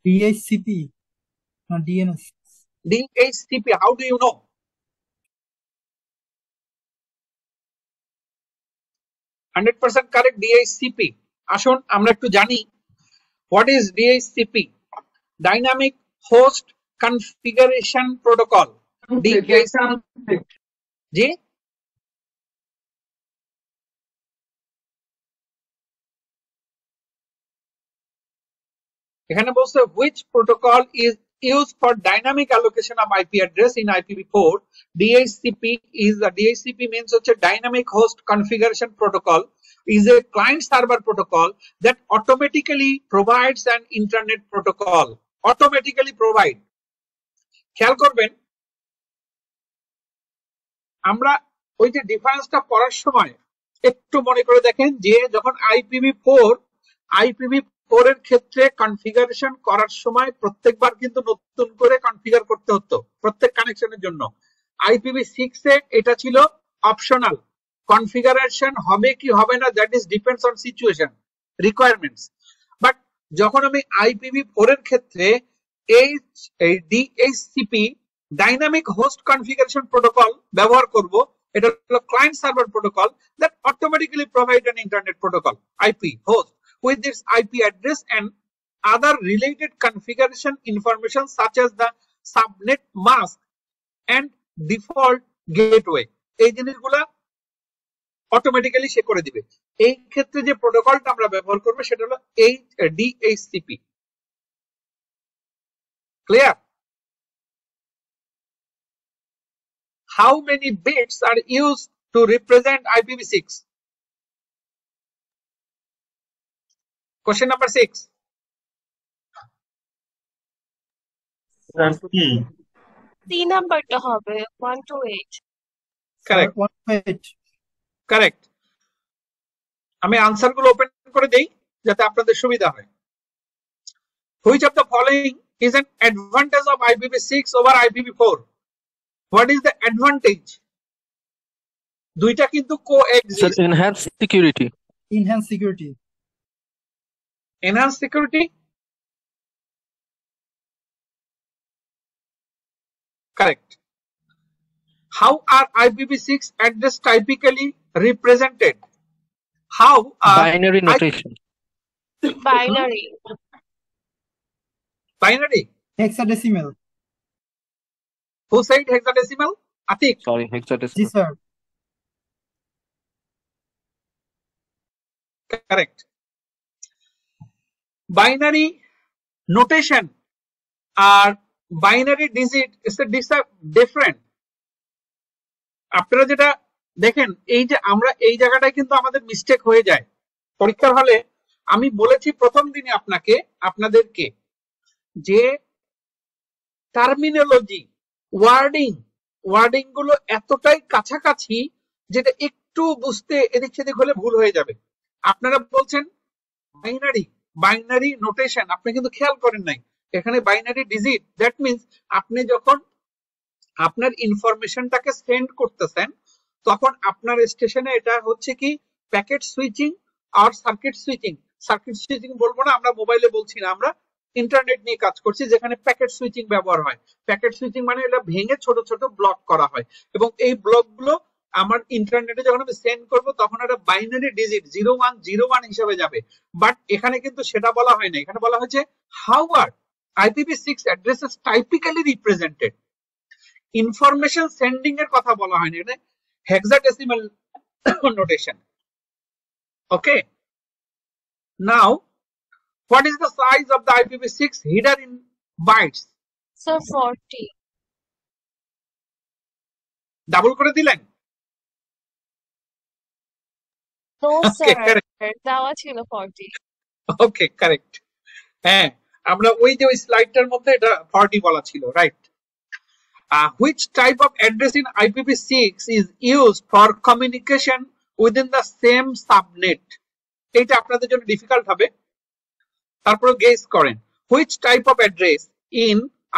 DHCP, not DNS. DHCP, how do you know? %, correct, DHCP. আসুন আমরা একটু জানি what is DHCP? Dynamic Host Configuration Protocol. DHCP. জি, এখানে বলছে which protocol is used for dynamic allocation of IP address in IPv4? DHCP means হচ্ছে dynamic host configuration protocol, is a client server protocol that automatically provides an internet protocol. Automatically provide. খেয়াল করবেন, আমরা ওই যে ডিফারেন্সটা পড়ার সময় একটু মনে করে দেখেন যে যখন IPv4 এর ক্ষেত্রে কনফিগারেশন করার সময় প্রত্যেকবার কিন্তু নতুন করে কনফিগার করতে হতো প্রত্যেক কানেকশনের জন্য। IPv6 এ এটা ছিল অপশনাল, কনফিগারেশন হবে কি হবে না that is depends on situation requirements. But যখন আমি IPv4 এর ক্ষেত্রে এই DHCP dynamic host configuration protocol ব্যবহার করব, এটা হলো client server protocol that automatically provide an internet protocol IP host with its IP address and other related configuration information such as the subnet mask and default gateway. এই জিনিসগুলা automatically সে করে দিবে। এই ক্ষেত্রে যে প্রোটোকলটা আমরা ব্যবহার করব সেটা হলো DHCP। Clear? How many bits are used to represent IPv6? Question number 6. C নাম্বারটা হবে 1 to 8. Correct. 128. কারেক্ট। আমি আনসার গুলো ওপেন করে দেই যাতে আপনাদের সুবিধা হয়। Which of the following is an advantage of IPv6 over IPv4? What is the advantage? দুইটা কিন্তু Sir, coexist. enhanced security. Enhanced security. Enhanced security? Correct. How are IPv6 address typically represented? How are Binary notation. Binary. binary? Hexadecimal. Who said hexadecimal? Atik. Sorry, Ji hexadecimal. sir. Correct. Binary notation R binary digit is a different. আপনারা যেটা দেখেন এই যে আমরা এই জায়গাটায় কিন্তু আমাদের মিস্টেক হয়ে যায় পরীক্ষার হলে। আমি বলেছি প্রথম দিনে আপনাদেরকে যে টার্মিনোলজি ওয়ার্ডিং গুলো এতটাই কাছাকাছি যেটা একটু বুঝতে এদিক সেদিক হলে ভুল হয়ে যাবে। আপনারা বলছেন বাইনারি নোটেশন, আপনি কিন্তু খেয়াল করেন নাই এখানে বাইনারি ডিজিট। দ্যাট মিনস আপনি যখন আপনার ইনফরমেশনটাকে সেন্ড করতেছেন তখন আপনার স্টেশনে এটা হচ্ছে কি প্যাকেট সুইচিং আর সার্কিট সুইচিং বলবো না, আমরা মোবাইলে বলছি না, আমরা ইন্টারনেট নিয়ে কাজ করছি যেখানে প্যাকেট সুইচিং ব্যবহার হয়। প্যাকেট সুইচিং মানে এটা ভেঙে ছোট ছোট ব্লক করা হয় এবং এই ব্লকগুলো আমার ইন্টারনেটে যখন আমি সেন্ড করব তখন একটা বাইনারি ডিজিট 0101 হিসাবে যাবে। বাট এখানে কিন্তু সেটা বলা হয় না, এখানে বলা হয়েছে how are IPv6 addresses typically represented. Information sending এর কথা বলা হয়নি, এটা hexadecimal notation. Okay, now what is the size of the IPv6 header in bytes? So 40. Double করে দিলেন? No, Okay, sir. correct. দেওয়া ছিল 40. ওকে, কারেক্ট। হ্যাঁ, আমরা ওই যে ওই স্লাইডটার মধ্যে এটা 40 বলা ছিল, right. Which type of address in IPv6 is used for communication within the same subnet? এটা আপনাদের জন্য ডিফিকাল্ট হবে, তারপর গেস করেন। Which type of address in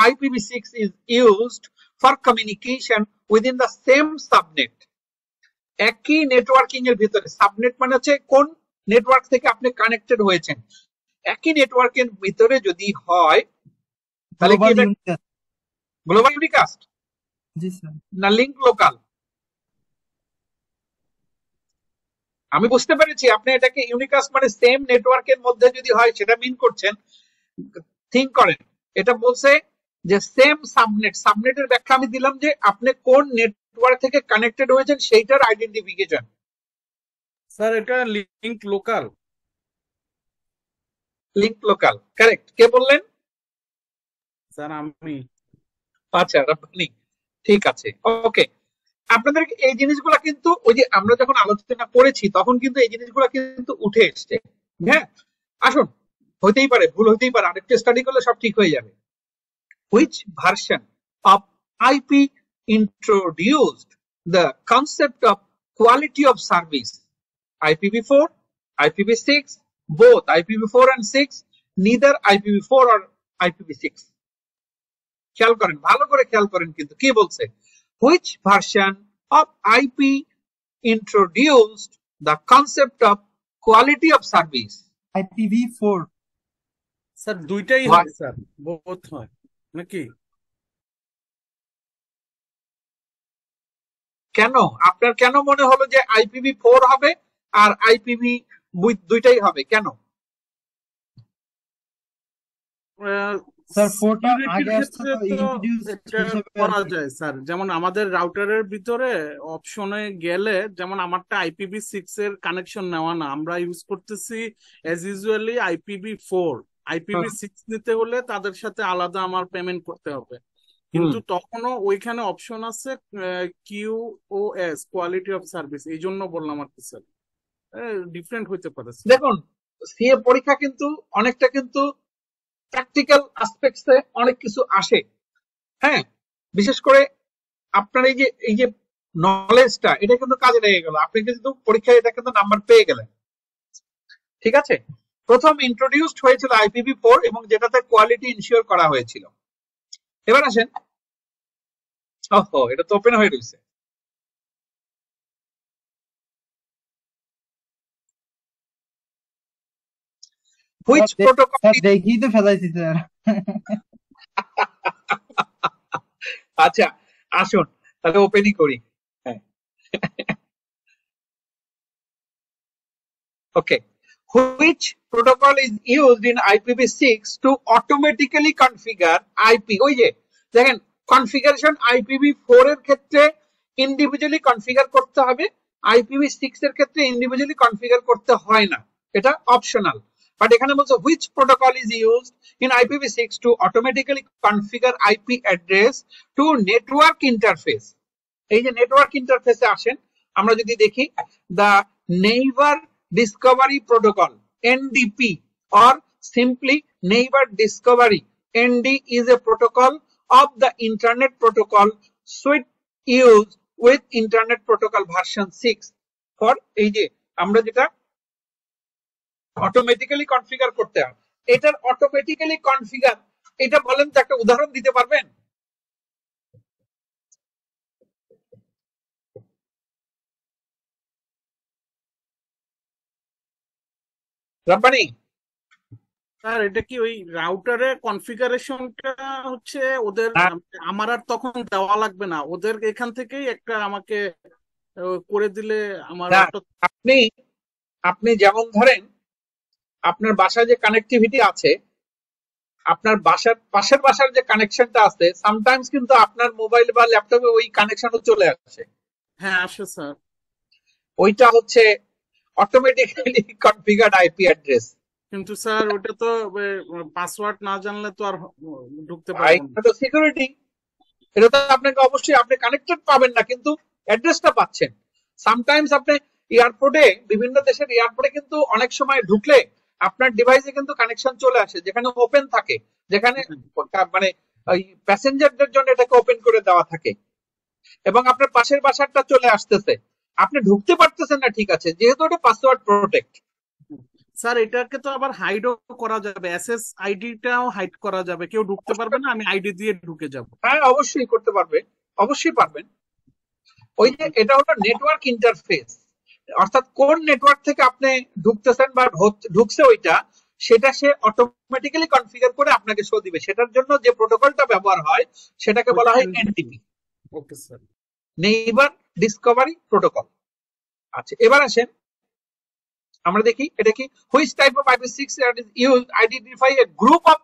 IPv6 is used for communication within the same subnet? একই networking এর ভিতরে, subnet মানে হচ্ছে কোন নেটওয়ার্ক থেকে আপনি কানেক্টেড হয়েছেন, একই নেটওয়ার্কের ভিতরে যদি হয় তাহলে কি এটা গ্লোবাল ইউনিকাস্ট জি স্যার। না লিংক লোকাল? আমি বুঝতে পেরেছি আপনি এটাকে ইউনিকাস্ট মানে সেম নেটওয়ার্কের মধ্যে যদি হয় সেটা মিন করছেন। থিঙ্ক করেন, এটা বলছে যে সেম সাবনেট, সাবনেটের ব্যাখ্যা আমি দিলাম যে আপনি কোন নেটওয়ার্ক থেকে কানেক্টেড হয়েছেন সেইটার আইডেন্টিফিকেশন। স্যার এটা link local. Link local, correct. কে বললেন? স্যার আমি। আচ্ছা, রাব্বানি, ঠিক আছে, ওকে। আপনাদের এই জিনিসগুলা কিন্তু ওই যে আমরা যখন আলোচনা করেছি তখন কিন্তু এই জিনিসগুলা কিন্তু উঠে এসছে। হ্যাঁ, আসুন, হতেই পারে ভুল হতেই পারে, আরেকটু স্টাডি করলে সব ঠিক হয়ে যাবে। Which version of IP introduced the concept of quality of service? IPv4, IPv6, both IPv4 and 6, neither IPv4 or IPv6? খেয়াল করেন, ভালো করে খেয়াল করেন কিন্তু কি বলছে। Which version of IP introduced the concept of quality of service? IPv4. Sir দুইটাই What? হয় স্যার, বোথ হয় নাকি? কেন আপনার কেন মনে হলো যে IPv4 হবে আর IPv দুইটাই হবে কেন? স্যার 4টা সিকিউরিটির আগে আসছে ক্ষেত্রে তো তো ইন্ট্রোডিউস এটা হিসেবে আর করা কি। যায় স্যার, যেমন আমাদের রাউটারের ভিতরে অপশনে গেলে, যেমন আমারটা IPv6 এর কানেকশন নেওয়া না, আমরা ইউজ করতেছি এজ ইউজুয়ালি IPv4। IPv6 নিতে হলে তাদের সাথে আলাদা আমার পেমেন্ট করতে হবে, কিন্তু তখনও ওইখানে অপশন আছে QoS, কোয়ালিটি অফ সার্ভিস। এই জন্য বললাম আর কি স্যার, ডিফারেন্ট হইতে পারে স্যার। দেখুন, সিএ পরীক্ষা কিন্তু অনেকটা কিন্তু প্র্যাকটিক্যাল অ্যাসপেক্টসে অনেক কিছু আসে। হ্যাঁ, বিশেষ করে আপনার এই যে নলেজটা, এটা কিন্তু কাজে লেগে গেল, আপনি কিন্তু পরীক্ষায় এটা কিন্তু নাম্বার পেয়ে গেলেন। ঠিক আছে, প্রথম ইন্ট্রোডিউসড হয়েছিল IPv4 এবং যেটাতে কোয়ালিটি ইনশিওর করা হয়েছিল। এবার আসেন, ওহো এটা তো ওপেন হয়ে রয়েছে। হুইচ প্রোটোকল স্যার দেখেই তো ফেলাইছি স্যার। আচ্ছা আসুন তাহলে ওপেনই করি। হ্যাঁ ওকে, which protocol is used in IPv6 to automatically configure IP? ওই যে দেখেন কনফিগারেশন IPv4 এর ক্ষেত্রে ইন্ডিভিজুয়ালি কনফিগার করতে হবে, IPv6 এর ক্ষেত্রে ইন্ডিভিজুয়ালি কনফিগার করতে হয় না, এটা অপশনাল। বাট এখানে বলছে which protocol is used in IPv6 to automatically configure IP address to network interface। এই যে নেটওয়ার্ক ইন্টারফেসে আসেন, আমরা যদি দেখি the neighbor discovery protocol NDP or simply neighbor discovery ND is a protocol of the internet protocol suite used with internet protocol version 6 for এই যে আমরা যেটা অটোমেটিক্যালি কনফিগার করতে হয়, এটার অটোমেটিক্যালি কনফিগার এটা বলেন তো, একটা উদাহরণ দিতে পারবেন? রাব্বানি স্যার এটা কি ওই রাউটারে কনফিগারেশনটা হচ্ছে ওদের, না। আমার আর তখন দেওয়া লাগবে না, ওদের এখান থেকেই একটা আমাকে করে দিলে আমার না, auto- আপনি যেমন ধরেন আপনার বাসায় যে কানেক্টিভিটি আছে, আপনার বাসার পাশের বাসার যে কানেকশনটা আছে, সামটাইমস কিন্তু আপনার মোবাইল বা ল্যাপটপে ওই কানেকশনও চলে আসে, হ্যাঁ আসে স্যার। ওইটা হচ্ছে অটোমেটিক্যালি কনফিগার্ড আইপি অ্যাড্রেস। কিন্তু স্যার ওটা তো পাসওয়ার্ড না জানলে তো আর ঢুকতে ভাই পারবো না। এটা তো সিকিউরিটি, এটা তো আপনাকে অবশ্যই আপনি কানেক্টেড পাবেন না কিন্তু অ্যাড্রেসটা পাচ্ছেন। সামটাইমস আপনি এয়ারপোর্টে, বিভিন্ন দেশের এয়ারপোর্টে কিন্তু অনেক সময় ঢুকলে আপনার ডিভাইসে কিন্তু কানেকশন চলে আসে, যেখানে ওপেন থাকে, যেখানে মানে ওই প্যাসেঞ্জারদের জন্য এটাকে ওপেন করে দেওয়া থাকে, এবং আপনার পাশের বাসারটা চলে আসতেছে, আপনি ঢুকতে পারতেছেন না, ঠিক আছে, যেহেতু এটা পাসওয়ার্ড প্রোটেক্ট। স্যার এটাকে তো আবার হাইডও করা যাবে, এসএস আইডিটাও হাইড করা যাবে, কেউ ঢুকতে পারবে না, আমি আইডি দিয়ে ঢুকে যাব। হ্যাঁ অবশ্যই করতে পারবে, অবশ্যই পারবেন। ওই যে এটা হলো নেটওয়ার্ক ইন্টারফেস, অর্থাৎ কোন নেটওয়ার্ক থেকে আপনি ঢুকতেছেন বা ঢুকছে ওইটা, সেটা সে অটোমেটিক্যালি কনফিগার করে আপনাকে শো দিবে। সেটার জন্য যে প্রোটোকলটা ব্যবহার হয় সেটাকে বলা হয় NTP, okay sir. Neighbour Discovery protocol. আচ্ছা এবার আসেন আমরা দেখি এটা কি, which type of IPv6 is used identify a group of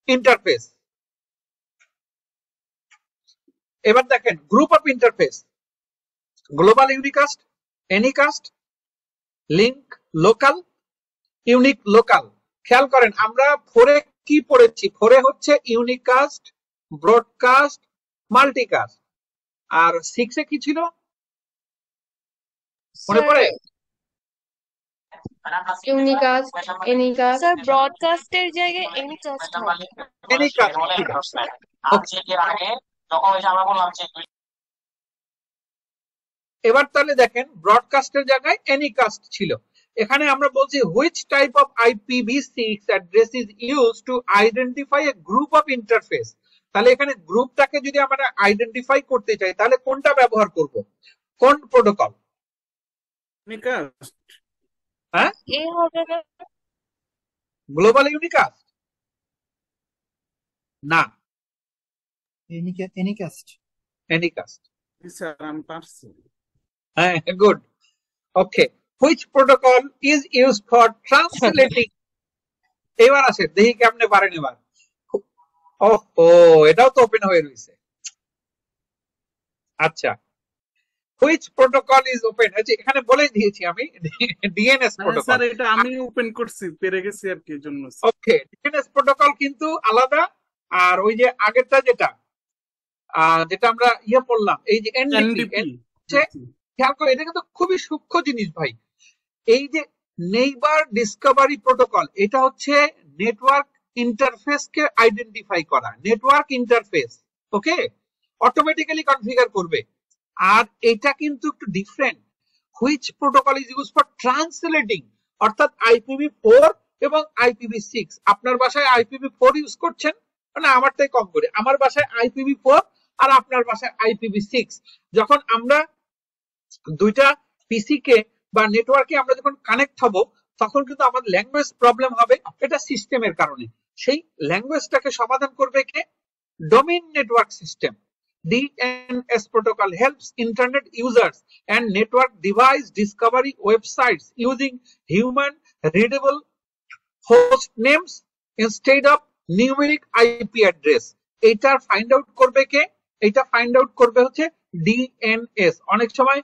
interface। এবার দেখেন group of interface, global unicast, anycast, link local, unique local. খেয়াল করেন আমরা ফোরে কি পড়েছি, ফোরে হচ্ছে ইউনিকাস্ট, ব্রডকাস্ট, মাল্টিকাস্ট, আর সিক্সে কি ছিল মনে পড়ে? ইউনিকাস্ট, এনিকাস্ট। স্যার ব্রডকাস্টের জায়গায় এনিকাস্ট হবে। এনিকাস্ট, ঠিক আছে। এবার তাহলে দেখেন ব্রডকাস্টের জায়গায় এনিকাস্ট ছিল। এখানে আমরা বলছি which type of IPv6 address is used to identify A group of interface. তাহলে এখানে গ্রুপটাকে যদি আমরা আইডেন্টিফাই করতে চাই তাহলে কোনটা ব্যবহার করব, কোন প্রোটোকল? ইউনিকাস্ট। হ্যাঁ এ হবে না, গ্লোবাল ইউনিকাস্ট না, এনিকাস্ট। এনিকাস্ট। স্যার আমি পারছি। হ্যাঁ good, okay. Which protocol is used for translating. এবার আসে দেখি কেমনে পারেন এবার। ওহো এটাও তো ওপেন হয়ে রয়েছে। আচ্ছা হুইচ প্রোটোকল ইজ ওপেন, আচ্ছা এখানে বলে দিয়েছি আমি ডিএনএস প্রোটোকল। স্যার এটা আমি ওপেন করছি, পেরে গেছি আর কি জন্য। ওকে ডিএনএস প্রোটোকল কিন্তু আলাদা, আর ওই যে আগেরটা যেটা যেটা আমরা ইয়ে পড়লাম এই যে এনডিপি, খেয়াল করে এটা কিন্তু খুবই সূক্ষ্ম জিনিস ভাই। এই যে নেইবার ডিসকভারি প্রোটোকল, এটা হচ্ছে নেটওয়ার্ক ইন্টারফেসকে আইডেন্টিফাই করা, নেটওয়ার্ক ইন্টারফেস ওকে অটোমেটিক্যালি কনফিগার করবে। আর এটা কিন্তু একটু different, which protocol is use for translating, অর্থাৎ IPv4 এবং IPv6। আপনার বাসায় IPv4 ইউজ করছেন, না আমারটাই কম করে, আমার বাসায় IPv4 আর আপনার বাসায় IPv6। যখন আমরা দুইটা পিসি কে বা নেটওয়ার্কে আমরা যখন কানেক্ট হব, তখন কিন্তু আমাদের ল্যাঙ্গুয়েজ প্রবলেম হবে, এটা সিস্টেমের কারণে। সেই ল্যাঙ্গুয়েজটাকে সমাধান করবে কে? Domain network system. DNS protocol helps internet users and network device discovery websites using human readable host names instead of numeric IP address. এইটার ফাইন্ড আউট করবে কে? এটা ফাইন্ড আউট করবে হচ্ছে DNS। অনেক সময়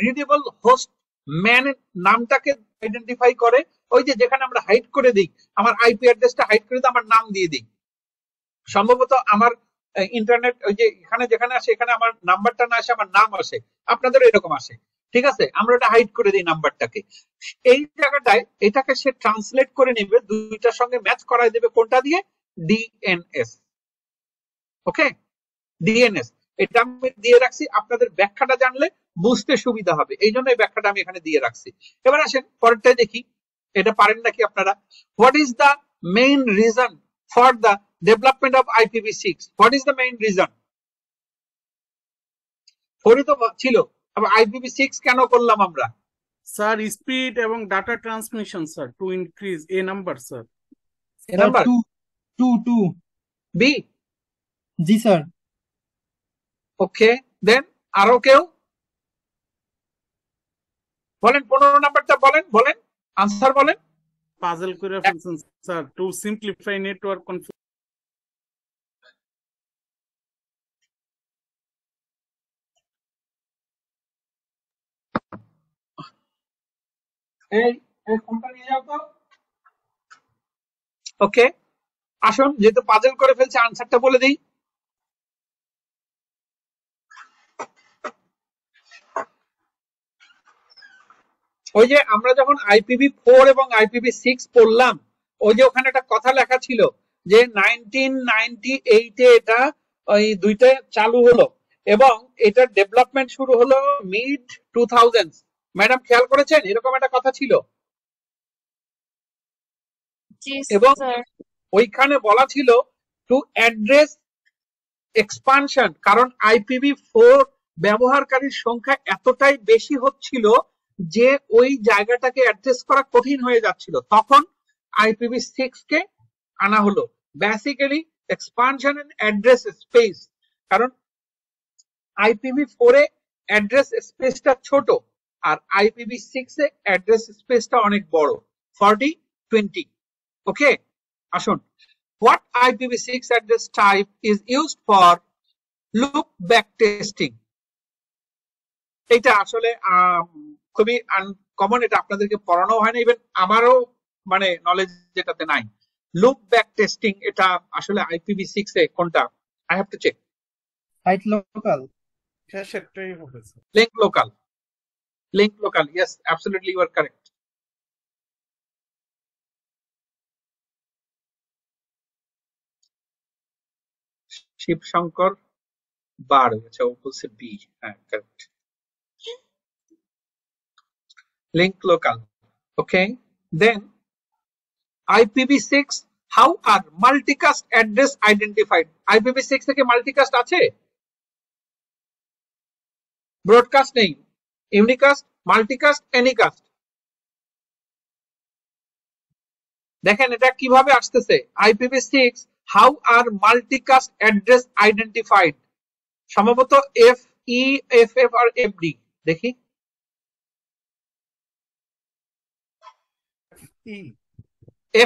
রিডেবল হোস্ট ম্যান নামটাকে identify করে, ওই যে যেখানে আমরা হাইড করে দিই, আমার আইপি অ্যাড্রেসটা হাইড করে দিই, আমার নাম দিয়ে দিই। সম্ভবত আমার ইন্টারনেট ওই যে এখানে যেখানে আসে, এখানে আমার নাম্বারটা না আসে, আমার নাম আসে, আপনাদের এরকম আসে, ঠিক আছে? আমরা এটা হাইড করে দিই নাম্বারটাকে। এই জায়গাটায় এটাকে সে ট্রান্সলেট করে নেবে, দুইটার সঙ্গে ম্যাচ করাই দেবে, কোনটা দিয়ে? DNS। ওকে, DNS এটা আমি দিয়ে রাখছি, আপনাদের ব্যাখ্যাটা জানলে বুঝতে সুবিধা হবে, এই জন্য এই ব্যাখ্যাটা আমি এখানে দিয়ে রাখছি। এবার আসেন পরেরটাই দেখি, এটা পারেন নাকি আপনারা। What is the main reason for the development of IPv6? What is the main reason? ফোরই তো ছিল, আবার IPv6 কেন করলাম আমরা? স্যার স্পিড এবং data transmission sir, to increase a number sir. A number to be. জি স্যার। ওকে, দেন আরো কেউ বলেন, 15 নাম্বারটা বলেন, বলেন আনসার বলেন। পাজল করে ফেলছেন sir, two simplify network configuration. এই ফোনটা নিয়ে যাও তো। ওকে, আসুন, যেহেতু পাজল করে ফেলছে, আনসারটা বলে দিই। ওই যে আমরা যখন IPv4 এবং IPv6 পড়লাম, ওই যে ওখানে একটা কথা লেখা ছিল যে 1998 এ এটা ওই দুইটা চালু হলো এবং এটার ডেভেলপমেন্ট শুরু হলো মিড 2000। ম্যাডাম খেয়াল করেছেন, এরকম একটা কথা ছিল। জি এবং স্যার। ওইখানে বলা ছিল টু অ্যাড্রেস এক্সপানশন, কারণ IPv4 ব্যবহারকারীর সংখ্যা এতটাই বেশি হচ্ছিল যে ওই জায়গাটাকে অ্যাড্রেস করা কঠিন হয়ে যাচ্ছিল, তখন IPv6 কে আনা হলো। Basically expansion and address space, কারণ IPv4 এ অ্যাড্রেস স্পেসটা ছোট আর IPv6 এ অ্যাড্রেস স্পেসটা অনেক বড়, 40-20। ওকে, আসুন, what IPv6 address type is used for loop back testing? এটা আসলে খুবই আনকমন, এটা আপনাদেরকে পড়ানো হয় না, ইভেন আমারও মানে নলেজ যেটাতে নাই। লুপ ব্যাক টেস্টিং এটা আসলে IPv6 এ কোনটা? I have to check. Site local. হ্যাঁ সেটাই হবে sir. Link local, link local, yes absolutely you are correct. Shibshankar বার, আচ্ছা ও বলছে বি, হ্যাঁ correct, link local. Okay, then IPv6 how are multicast address identified? IPv6 থেকে মাল্টিকাস্ট আছে? ব্রডকাস্ট নেই, ইউনিকাস্ট, মাল্টিকাস্ট, এনিকাস্ট। দেখেন এটা কিভাবে আসতেছে, IPv6 how are multicast address identified? সম্ভবত FE, FF আর FD, দেখি।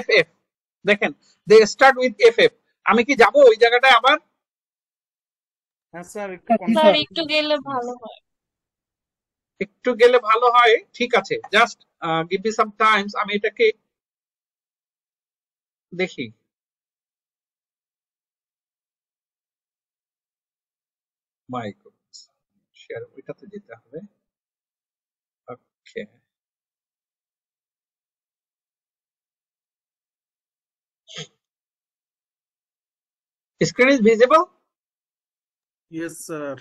FF, দেখেন দে স্টার্ট উইথ FF। আমি কি যাব ওই জায়গাটায় আবার? হ্যাঁ স্যার, স্যার একটু গেলে ভালো হয়। একটু গেলে ভালো হয়, ঠিক আছে, just give me some times, আমি এটাকে দেখি। মাই গডনেস, শেয়ার ওইটাতে যেতে হবে। Okay, screen is visible? Yes sir.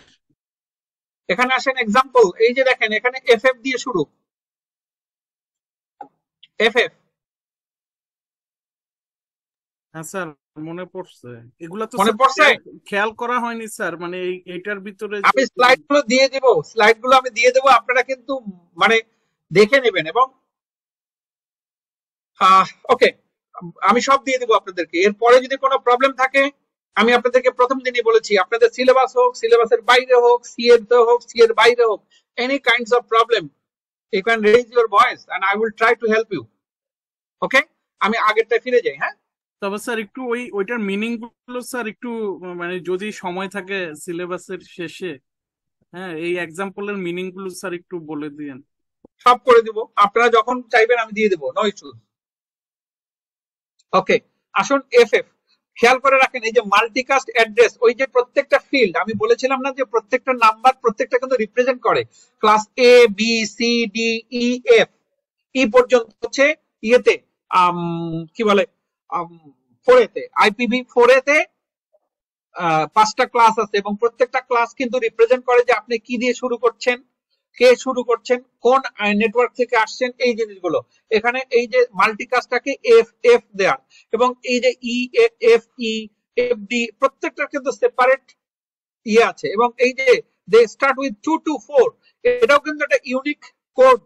এখানে আসেন এক্সাম্পল, এই যে দেখেন এখানে FF দিয়ে শুরু, FF হ্যাঁ স্যার, মনে পড়ছে। এগুলা তো মনে স্যার পড়ছে? খেয়াল করা হয়নি স্যার, মানে এইটার ভিতরে আমি স্লাইড গুলো দিয়ে দেব, স্লাইড গুলো আমি দিয়ে দেবো, আপনারা কিন্তু মানে দেখে নেবেন। এবং ওকে, আমি সব দিয়ে দেবো আপনাদেরকে। এরপরে যদি কোনো প্রবলেম থাকে, আমি আপনাদেরকে প্রথম দিনই বলেছি, আপনাদের সিলেবাস হোক, সিলেবাসের বাইরে হোক, সি এর হোক, সি এর বাইরে হোক, any kinds of problem, you can raise your voice and I will try to help you. Okay, আমি আগেরটা ফিরে যাই। হ্যাঁ, তবে স্যার একটু ওইটার মিনিং গুলো স্যার একটু, মানে যদি সময় থাকে সিলেবাসের শেষে, হ্যাঁ, এই এক্সাম্পলের মিনিং গুলো স্যার একটু বলে দিয়েন। সব করে দিব, আপনারা যখন চাইবেন আমি দিয়ে দেবো, নো ইস্যু। ওকে, আসুন FF খেয়াল করে রাখেন, এই যে মাল্টিকাস্ট অ্যাড্রেস, ওই যে প্রত্যেকটা ফিল্ড আমি বলেছিলাম না যে প্রত্যেকটা নাম্বার প্রত্যেকটা কিন্তু রিপ্রেজেন্ট করে class A B C D E F, ই পর্যন্ত হচ্ছে ইয়েতে কি বলে 4A-তে, IPv4-তে 5টা ক্লাস আছে, এবং প্রত্যেকটা ক্লাস কিন্তু রিপ্রেজেন্ট করে যে আপনি কি দিয়ে শুরু করছেন, কে শুরু করছেন, কোন নেটওয়ার্ক থেকে আসছেন, এই জিনিসগুলো। এখানে এই যে মাল্টিকাস্টটাকে FF দেওয়ার, এবং এই যে EFE FD প্রত্যেকটা কিন্তু সেপারেট ইয়ে আছে। এবং এই যে দে স্টার্ট উইথ 2 to 4, এটাও কিন্তু একটা ইউনিক কোড।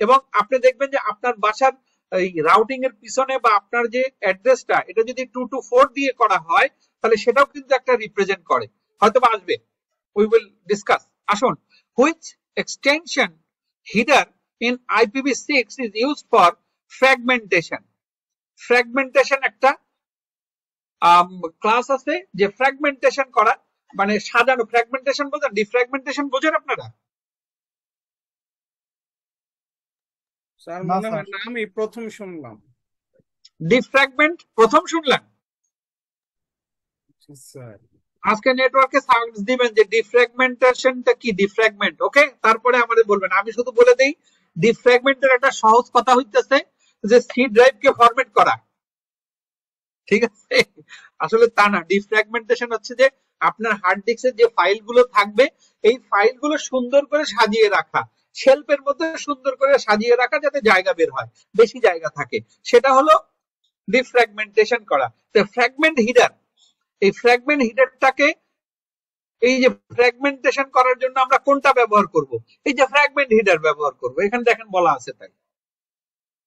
এবং আপনি দেখবেন যে আপনার বাসার এই রাউটিং এর পিছনে বা আপনার যে অ্যাড্রেসটা, এটা যদি 2 to 4 দিয়ে করা হয়, তাহলে সেটাও কিন্তু একটা রিপ্রেজেন্ট করে, হয়তো বা আসবে, উই উইল ডিসকাস। আসুন, which extension header in IPv6 is used for fragmentation. Fragmentation একটা ক্লাস আছে যে ফ্র্যাগমেন্টেশন করা, মানে সাজানো। ফ্র্যাগমেন্টেশন বোঝেন, ডিফ্র্যাগমেন্টেশন বোঝেন আপনারা? স্যার না মনে স্যার। হয় না, আমি প্রথম শুনলাম। ডিফ্র্যাগমেন্ট প্রথম শুনলেন? স্যার আজকে নেটওয়ার্কে সার্চ দিবেন যে ডিফ্র্যাগমেন্টেশনটা কি, ডিফ্র্যাগমেন্ট। ওকে, তারপরে আমাদের বলবেন। আমি শুধু বলে দেই, ডিফ্র্যাগমেন্টের একটা সহজ কথা হইতেছে যে সি ড্রাইভকে ফরম্যাট করা, ঠিক আছে? আসলে তা না, ডিফ্র্যাগমেন্টেশন হচ্ছে যে আপনার হার্ড ডিস্কের যে ফাইলগুলো থাকবে, এই ফাইলগুলো সুন্দর করে সাজিয়ে রাখা, শেলফের মধ্যে সুন্দর করে সাজিয়ে রাখা, যাতে জায়গা বের হয়, বেশি জায়গা থাকে, সেটা হলো ডিফ্র্যাগমেন্টেশন করা। তো ফ্র্যাগমেন্ট হিডার, এই ফ্র্যাগমেন্ট হিডারটাকে, এই যে ফ্র্যাগমেন্টেশন করার জন্য আমরা কোনটা ব্যবহার করব? এই যে ফ্র্যাগমেন্ট হিডার ব্যবহার করব, এখানে দেখেন বলা আছে তাই,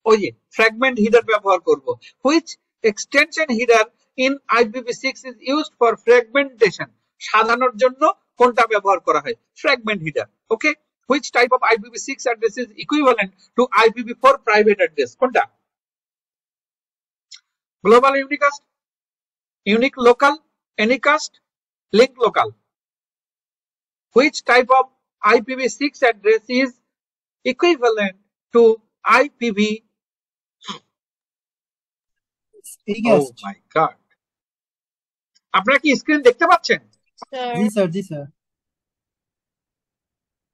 ওই যে ফ্র্যাগমেন্ট হিডার ব্যবহার করব। Which extension header in IPv6 is used for fragmentation, সাজানোর জন্য কোনটা ব্যবহার করা হয়? Fragment header. Okay, which type of IPv6 address is equivalent to IPv4 private address? কোনটা? Global unicast, unique local, anycast, link local. Which type of IPv6 address is equivalent to IPv? Oh my God! আপনারা কি screen দেখতে পাচ্ছেন? Sir, G sir, G sir.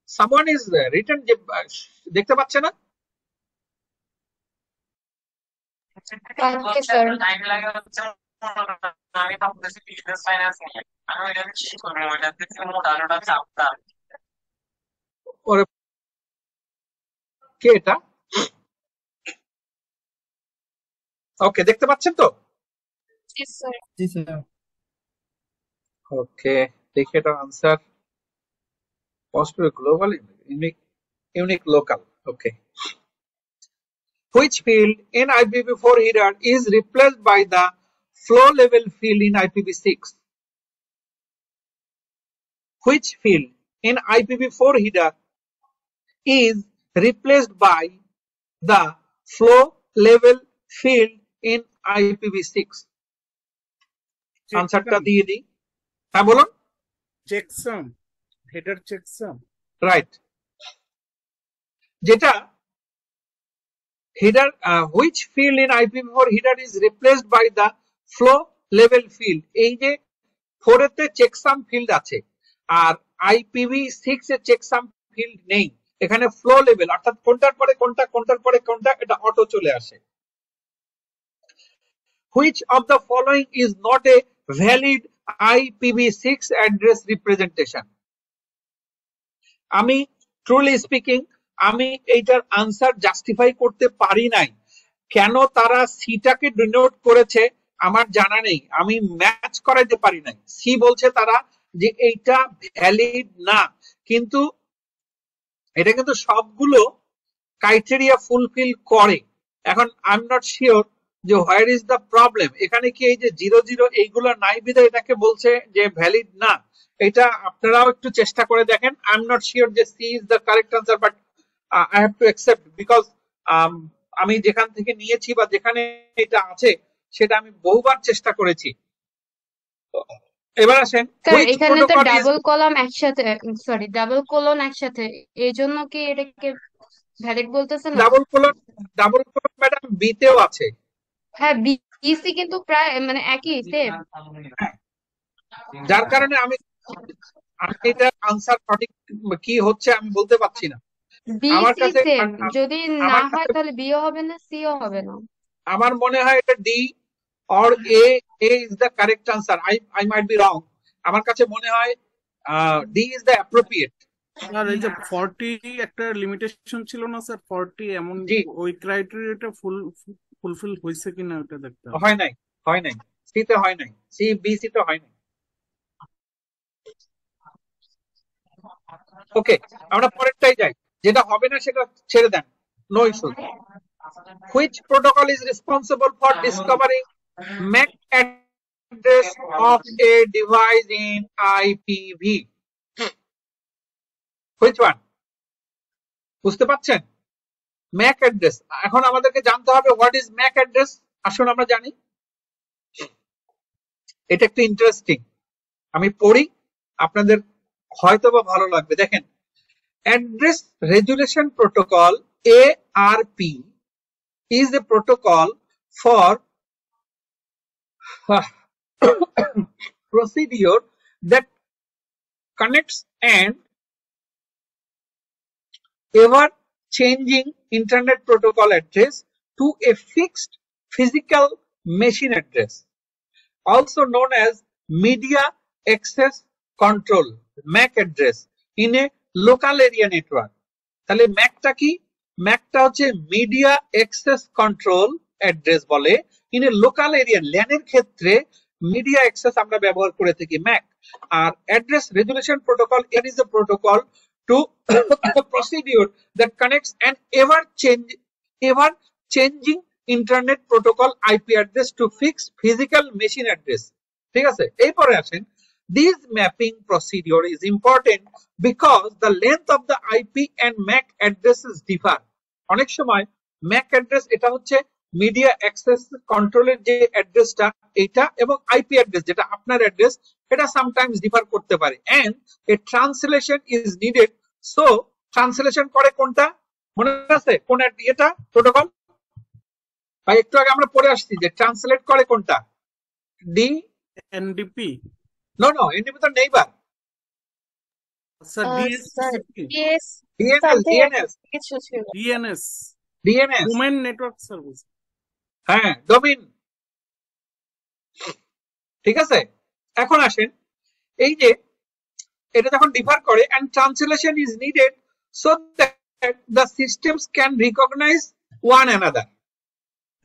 Someone is written যে দেখতে পাচ্ছে না? পাচ্ছে স্যার। আমি ভাবতেছি বিজনেস ফাইন্যান্স নিয়ে, আমি ওইটা কি করবো, ওইটা থেকে মোটামুটি চাপতাম। ওরে, কে এটা? ওকে, দেখতে পাচ্ছেন তো? yes, sir. জি স্যার। ওকে, দেখে এটার answer. Global, unique local. Okay, which field in IPv4 header is replaced by the flow level field in IPv6? Which field in IPv4 header is replaced by the flow level field in IPv6? আনসারটা দিয়ে দিই। হ্যাঁ বলুন। Checksum, header checksum. Right, যেটা header, which field in IPv4 header is replaced by the flow level field? এই যে 4 এতে checksum field আছে, আর IPv6 এ চেকসাম ফিল্ড নেই। এখানে ফ্লো লেভেল, অর্থাৎ কোনটার পরে কোনটা, কোনটার পরে কোনটা, এটা অটো চলে আসে। Which of the following is not a valid IPv6 address representation? আমি ট্রুলি স্পিকিং, আমি এইটার আনসার জাস্টিফাই করতে পারি নাই। কেন তারা সিটাকে ডিনোট করেছে আমার জানা নেই, আমি ম্যাচ করাইতে পারি নাই। সি বলছে তারা যে এইটা ভ্যালিড না, কিন্তু এটা কিন্তু সবগুলো ক্রাইটেরিয়া ফুলফিল করে। এখন আই এম নট শিওর যে হোয়ার ইজ দ্য প্রবলেম। এখানে কি এই যে 00 এইগুলো নাই বিধায় এটাকে বলছে যে ভ্যালিড না? এটা আপনারাও একটু চেষ্টা করে দেখেন। আই এম নট শিওর যে C is the correct answer, but I have to accept because আমি যেখান থেকে নিয়েছি বা যেখানে এটা আছে সেটা আমি বহুবার চেষ্টা করেছি। এবার আসেন, স্যার which এখানে তো protocol is ডাবল কলাম একসাথে, সরি ডাবল কোলন একসাথে, এই জন্য কি এটাকে ভ্যালিড বলতেছে না? ডাবল কোলন ম্যাডাম বি তেও আছে। হ্যাঁ, বিসি কিন্তু প্রায় মানে একই সেম। যার কারণে আমি এটার আনসার সঠিক কি হচ্ছে আমি বলতে পারছি না। আমার বিসি কাছে সেম, যদি না আমার হয় কাছে তাহলে বিও হবে না, সিও হবে না। আমার মনে হয় এটা D or a is the correct answer. I might be wrong. আমার কাছে মনে হয় ডি ইজ দ্য অ্যাপ্রোপ্রিয়েট। আর এই যে 40 একটা লিমিটেশন ছিল না স্যার, 40 এমন জি, ওই ক্রাইটেরিয়াটা ফুলফিল হয়েছে কিনা ওটা দেখতে হবে। হয় নাই, হয় নাই, সি তে হয় নাই, সি বি সি তে হয় নাই। ওকে, আমরা পরেরটাই যাই। যেটা হবে না সেটা ছেড়ে দেন, no issue. Which protocol is responsible for discovering MAC address of a device in IPv? Which one? বুঝতে পারছেন? MAC address। এখন আমাদেরকে জানতে হবে what is MAC address। আসুন আমরা জানি। এটা একটু ইন্টারেস্টিং, আমি পড়ি, আপনাদের হয়তো বা ভালো লাগবে। দেখেন, Address Resolution Protocol ARP is a protocol for procedure that connects an ever changing internet protocol address to a fixed physical machine address, also known as media access control MAC address in a local area network। তাহলে ম্যাকটা কি? ম্যাকটা হচ্ছে media access control address বলে। In a local area, ল্যানের ক্ষেত্রে media access আমরা ব্যবহার করে থাকি ম্যাক। আর address resolution protocol, it is a protocol to procedure that connects an ever changing internet protocol IP address to fix physical machine address. ঠিক আছে, এরপরে আসেন, this mapping procedure is important because the length of the IP and MAC addresses differ। অনেক সময় MAC address এটা হচ্ছে media access কন্ট্রোলের যে অ্যাড্রেসটা এটা, এবং আইপি অ্যাড্রেস যেটা আপনার অ্যাড্রেস, এটা সামটাইমস ডিফার করতে পারে। And a translation is needed. So translation করে কোনটা মনে আছে? কোন এটা প্রোটোকল ভাই একটু আগে আমরা পড়ে আসছি যে ট্রান্সলেট করে কোনটা? D NDP no no, NDP তো neighbour. Sir sir DS DS DNS কিছু ছিল। DNS DNS domain network service. হ্যাঁ, ডোমেইন। ঠিক আছে, এখন আসেন, এই যে এটা যখন ডিফার করে and translation is needed so that the systems can recognize one another।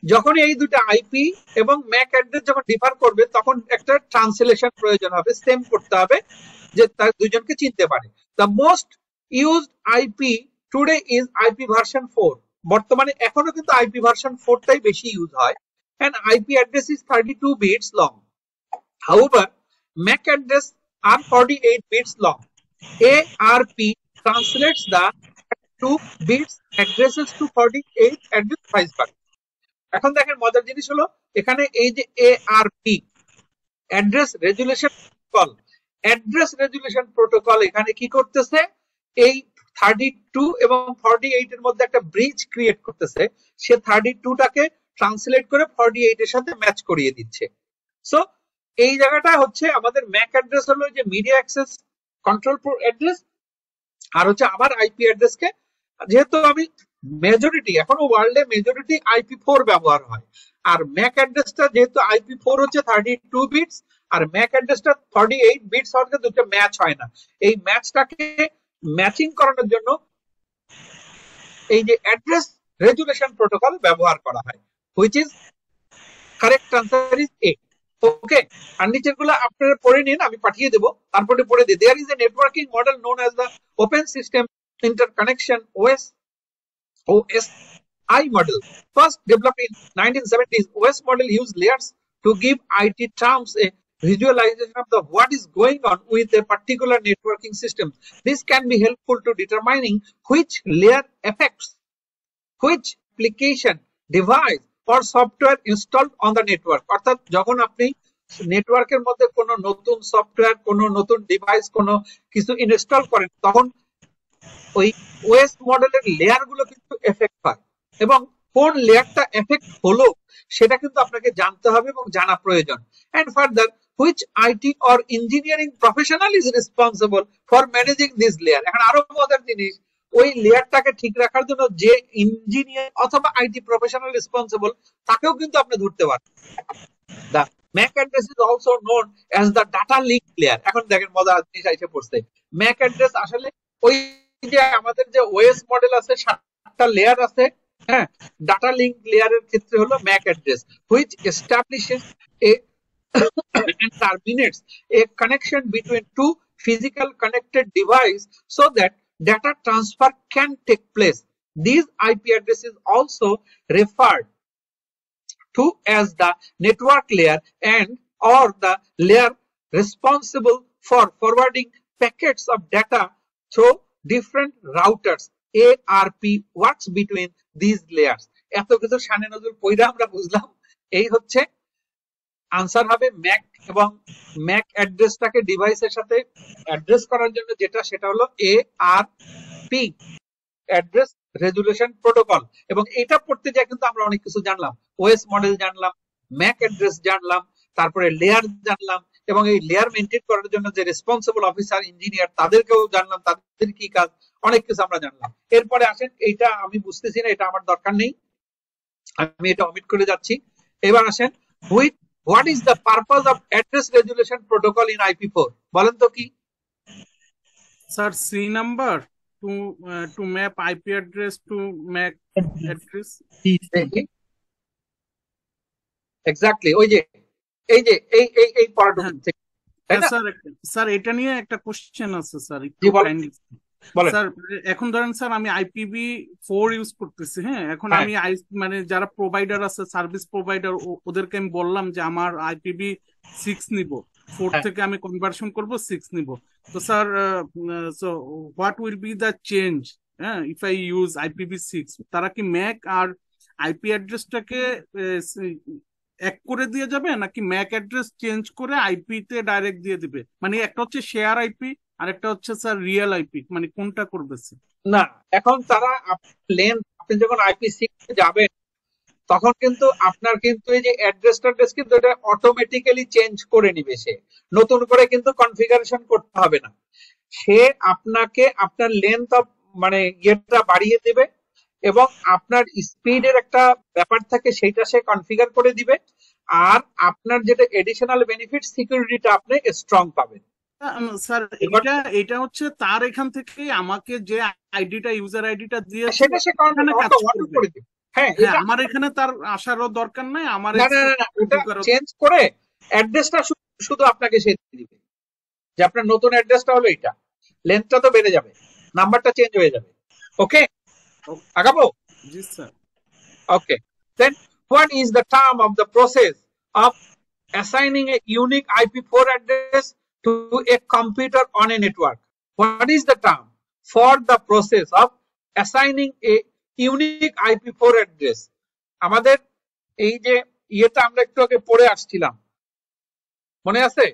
যখন এই দুটো আইপি এবং ম্যাক অ্যাড্রেস যখন ডিফার করবে তখন একটা ট্রান্সলেশন প্রয়োজন হবে, সেম করতে হবে যে তার দুজনকে চিনতে পারে। The most used IP today is IP version 4। বর্তমানে এখনো কিন্তু আইপি ভার্সন 4টাই বেশি ইউজ হয়। and IP address is 32 bits long. However, MAC address are 48 bits long. ARP translates the 2 bits addresses to 48 address vice versa। এখন দেখেন মজার জিনিস হলো, এখানে এই যে ARP address resolution protocol, address resolution protocol এখানে কি করতেছে? এই 32 এবং 48 এর মধ্যে একটা ব্রিজ ক্রিয়েট করতেছে। সে 32টাকে ট্রান্সলেট করে 48 এর সাথে ম্যাচ করিয়ে দিচ্ছে। সো এই জায়গাটা হচ্ছে আমাদের ম্যাক অ্যাড্রেস হলো যে মিডিয়া অ্যাক্সেস কন্ট্রোল অ্যাড্রেস, আর হচ্ছে আমার আইপি অ্যাড্রেসকে, যেহেতু আমি মেজরিটি এখনো ওয়ার্ল্ডে মেজরিটি IP4 ব্যবহার হয়, আর ম্যাক অ্যাড্রেসটা যেহেতু IP4 হচ্ছে 32 বিটস আর ম্যাক অ্যাড্রেসটা 48 বিটস হওয়ার দুটো ম্যাচ হয় না। এই ম্যাচটাকে ম্যাচিং করানোর জন্য এই যে অ্যাড্রেস রেজুলেশন প্রোটোকল ব্যবহার করা হয়। which is correct answer is A. ওকে, আর নিচের গুলো আপনারা পড়ে নিন, আমি পাঠিয়ে দেবো, তারপরে পড়ে দিই। There is a networking model known as the Open System Interconnection OSI model. First developed in 1970s, OS model used layers to give IT terms a visualization of the what is going on with a particular networking system. This can be helpful to determining which layer affects which application, device or software installed on the network. অর্থাৎ যখন আপনি নেটওয়ার্কের মধ্যে কোনো নতুন software, কোনো নতুন device, কোনো কিছু ইনস্টল করেন, তখন ওই ওএস মডেলের লেয়ার গুলো কিন্তু এফেক্ট হয়, এবং কোন লেয়ারটা এফেক্ট হলো সেটা কিন্তু আপনাকে জানতে হবে এবং জানা প্রয়োজন। And further which IT or engineering professional is responsible for managing this layer. এখন আরো মজার জিনিস, ওই লেয়ারটাকে ঠিক রাখার জন্য যে ইঞ্জিনিয়ার অথবা আইটি প্রফেশনাল রেসপন্সিবল, তাকেও কিন্তু আপনি ধরতে পারেন। The MAC address is also known as the data link layer. এখন দেখেন মজার জিনিস এসে পড়ছে। MAC address আসলে ওই যে আমাদের যে ওএস মডেল আছে, 7টা লেয়ার আছে, হ্যাঁ, ডাটা লিংক লেয়ারের ক্ষেত্রে হলো MAC address, which establishes a and terminates a connection between two physical connected devices so that data transfer can take place. These IP addresses also referred to as the network layer and or the layer responsible for forwarding packets of data through different routers. ARP works between these layers. এত কিছু শানে নজরুল পয়রা আমরা বুঝলাম, এই হচ্ছে answer হবে Mac, এবং ম্যাক অ্যাড্রেসটাকে ডিভাইসের সাথে অ্যাড্রেস করার জন্য যেটা, সেটা হলো ARP, অ্যাড্রেস রেজুলেশন প্রোটোকল। এবং এটা পড়তে যায় কিন্তু আমরা অনেক কিছু জানলাম, ওএস মডেল জানলাম, ম্যাক অ্যাড্রেস জানলাম, তারপরে লেয়ার জানলাম, এবং এই লেয়ার মেইনটেইন করার জন্য যে রেসপন্সিবল অফিসার, ইঞ্জিনিয়ার, তাদেরকেও জানলাম, তাদের কি কাজ, অনেক কিছু আমরা জানলাম। এরপরে আসেন, এইটা আমি বুঝতেছি না, এটা আমার দরকার নেই, আমি এটা অমিট করে যাচ্ছি। এবার আসেন, what is the purpose of address resolution protocol in IP4? বলেন তো কি? Sir C number to map IP address to MAC address. Exactly, ওই যে এই যে এই পড়াটুকু থেকে, তাই না? স্যার এটা নিয়ে একটা কোশ্চেন আছে স্যার, জি বলেন। স্যার এখন ধরেন স্যার আমি IPv4 ইউজ করতেছি, হ্যাঁ, এখন আমি মানে যারা প্রোভাইডার আছে, সার্ভিস প্রোভাইডার, ওদেরকে আমি বললাম যে আমার IPv6 নিব, 4 থেকে আমি কনভার্সন করব 6 নিব। তো sir so what will be the change if I use IPv6? তারা কি ম্যাক আর আইপি অ্যাড্রেসটাকে এক করে দিয়ে যাবে, নাকি ম্যাক অ্যাড্রেস চেঞ্জ করে আইপি তে ডাইরেক্ট দিয়ে দিবে? মানে একটা হচ্ছে শেয়ার আইপি আর একটা হচ্ছে স্যার রিয়েল আইপি, মানে কোনটা করবে? না, এখন তারা আপনি যখন IP6 এ যাবেন, তখন কিন্তু আপনার কিন্তু এই যে অ্যাড্রেস কিন্তু এটা অটোমেটিক্যালি চেঞ্জ করে নিবে, সে নতুন করে কিন্তু কনফিগারেশন করতে হবে না, সে আপনাকে আপনার লেন্থ অফ মানে ইয়েটা বাড়িয়ে দিবে, এবং আপনার স্পিডের একটা ব্যাপার থাকে, সেইটা সে কনফিগার করে দিবে, আর আপনার যেটা এডিশনাল বেনিফিট, সিকিউরিটিটা আপনি স্ট্রং পাবেন। স্যার এটা হচ্ছে তার এখান থেকে আমাকে যে আইডিটা, ইউজার আইডিটা দিয়ে সেটা সে করে দিবে। হ্যাঁ, আমার এখানে তার আসারও দরকার নাই, আমার চেঞ্জ করে অ্যাড্রেসটা শুধু আপনাকে সে দিয়ে দিবে, যে আপনার নতুন অ্যাড্রেসটা হলো এটা, লেন্থটা তো বেড়ে যাবে, নাম্বারটা চেঞ্জ হয়ে যাবে। ওকে, আগাবো? জি sir. Okay, then what is the term of the process of assigning a unique IP4 address to a computer on a network? What is the term for the process of assigning a unique IP4 address? আমাদের এই যে ইয়েটা আমরা একটু আগে পড়ে আসছিলাম, মনে আছে?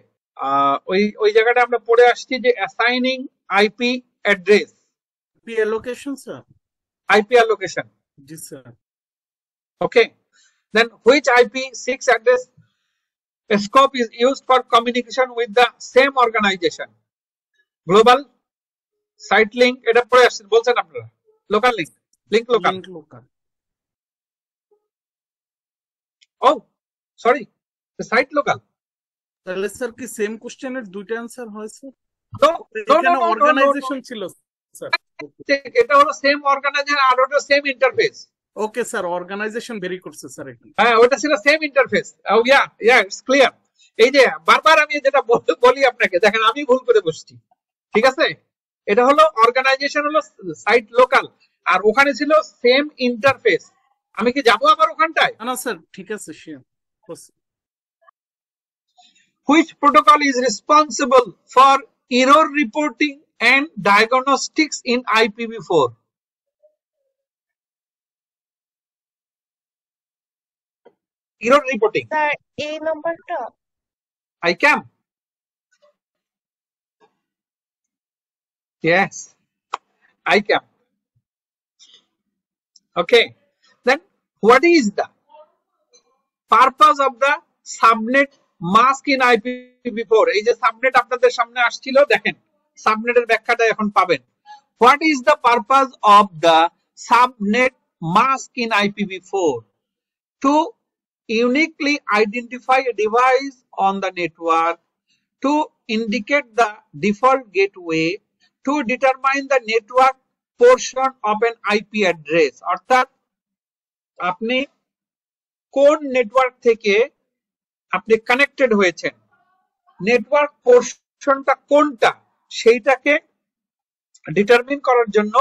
ওই জায়গাটা আমরা পড়ে আসছি যে assigning IP address, IP allocation sir, IP allocation. G sir. Okay, then which IP6 address scope is used for communication with the same organization? Global, site link, এটা পড়ে আসছেন বলছেন আপনারা, local link local. Oh, sorry, the site local. তাহলে sir কি same কোশ্চেনের দুইটা answer হয়েছে? No, অর্গানাইজেশন ছিল স্যার, এটা হলো সেম অর্গানাইজেশন আর ওটা same interface. Okay sir, organisation vary করছে স্যার এখানে। হ্যাঁ, ওটা ছিল সেম ইন্টারফেস। It's clear. এই যে বারবার আমি যেটা বলি আপনাকে, দেখেন আমি ভুল করে বসছি, ঠিক আছে? এটা হলো অর্গানাইজেশন, হলো সাইট লোকাল, আর ওখানে ছিল সেম ইন্টারফেস। আমি কি যাবো আবার ওখানটায়? না স্যার, ঠিক আছে, sure. Which protocol is responsible for error reporting and diagnostics in IPv4? Error reporting. Sir এই নাম্বারটা ICAM. Yes, ICAM. Okay. Then what is the purpose of the subnet mask in IPv4? এই যে subnet আপনাদের সামনে আসছিল, দেখেন সাবনেটের ব্যাখ্যাটা এখন পাবেন। What is the purpose of the subnet mask in IPv4? To uniquely identify a device on the network, to indicate the default gateway, to determine the network portion of an IP address. অর্থাৎ আপনি কোন network থেকে আপনি connected হয়েছেন, network পোর্শনটা কোনটা, সেইটাকে determine করার জন্য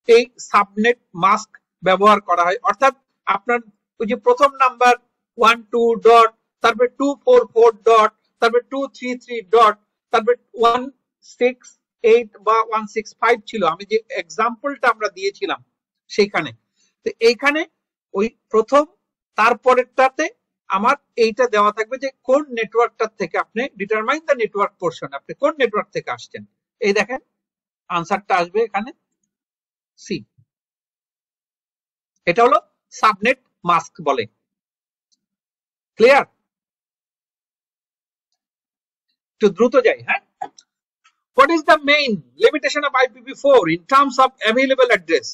এই সাবনেট মাস্ক ব্যবহার করা হয়। অর্থাৎ আপনার ওই যে প্রথম নাম্বার 12 ডট, তারপরে 244 ডট, তারপরে 233 ডট, তারপরে 168 বা 165 ছিল, আমি যে এক্সাম্পলটা আমরা দিয়েছিলাম সেইখানে। তো এইখানে ওই প্রথম তারপরেরটাতে আমার এইটা দেওয়া থাকবে যে কোন নেটওয়ার্কটার থেকে আপনি ডিটারমাইন দ্য নেটওয়ার্ক পোর্শন, আপনি কোন নেটওয়ার্ক থেকে আসছেন। এই দেখেন আনসারটা আসবে এখানে সি। এটা হলো সাবনেট মাস্ক বলে। ক্লিয়ার? একটু দ্রুত যাই। হ্যাঁ, what is the main limitation of IPv4 in terms of available address?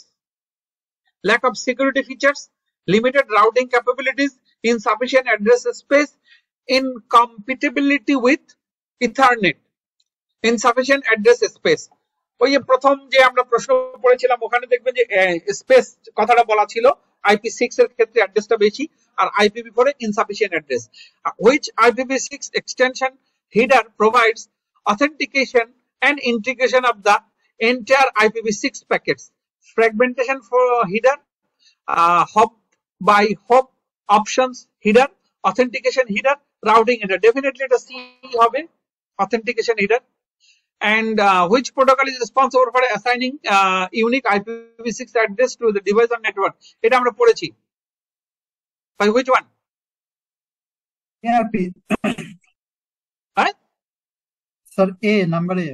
Lack of security features, limited routing capabilities, insufficient address space, incompatibility with Ethernet, insufficient address space. ওই যে প্রথম যে আমরা প্রশ্ন পড়েছিলাম ওখানে দেখবেন যে স্পেস কথাটা বলা ছিল, IP6 এর ক্ষেত্রে অ্যাড্রেসটা বেশি, আর IPv4 এ insufficient address. Which IPv6 extension header provides authentication and integration of the entire IPv6 packets? Fragmentation for header, hop by hop options header, authentication header, routing header. Definitely এটা C হবে, authentication header. And which protocol is responsible for assigning unique IPv6 address to the device or network? এটা আমরা পড়েছি। By which one? ARP হ্যাঁ, sir, a number A.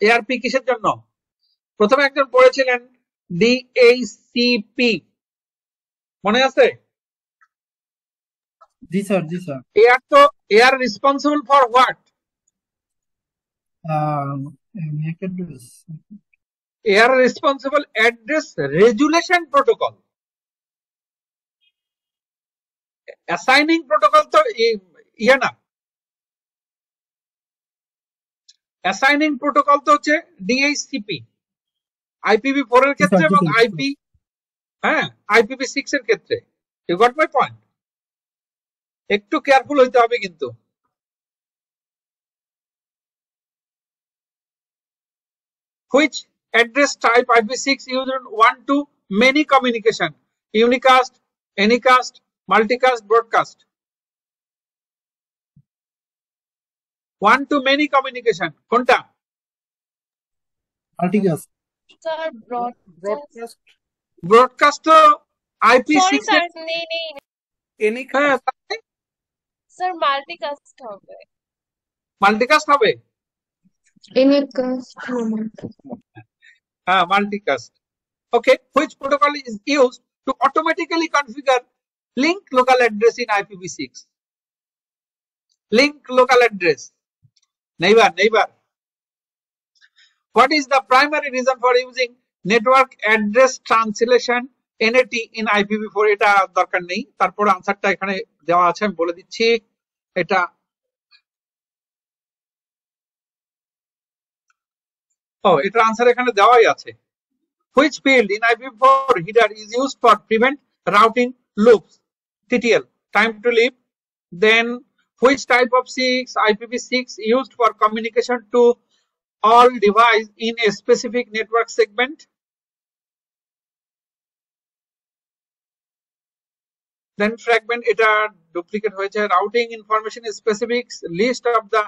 ARP কিসের জন্য? প্রথমে একজন পড়েছিলেন DHCP, মনে আছে? জি স্যার, জি স্যার। AR তো AR responsible for what? MAC address। AR responsible address resolution protocol. Assigning protocol তো ইয়ে না, অ্যাসাইনিং প্রোটোকল তো হচ্ছে DHCP IPv4 এর ক্ষেত্রে এবং IPv6 এর ক্ষেত্রে। You got my point? একটু কেয়ারফুল হইতে হবে কিন্তু। Which address type IPv6 used one to many communication? Unicast, Anycast, Multicast, Broadcast. One to many communication কোনটা? মাল্টিকাস্ট। Sir broadcast. ব্রডকাস্ট তো IP6 সরি স্যার, নেই নেই এনি হ্যাঁ, স্যার, মাল্টিকাস্ট হবে। মাল্টিকাস্ট হবে। Anycast, হ্যাঁ, multicast. Okay, which protocol is used to automatically configure link local address in IPv6? Link local address. Neighbor. What is the primary reason for using network address translation NAT in IPv4? এটা দরকার নেই, তারপর আনসারটা এখানে দেওয়া আছে, আমি বলে দিচ্ছি। এটা এটার আনসার এখানে দেওয়াই আছে। Which field in IPv4 header is used for prevent routing loops? TTL, time to leave. Then which type of IPv6 used for communication to all device in a specific network segment? Then fragment, এটা duplicate হয়েছে. Routing information specifics, list of the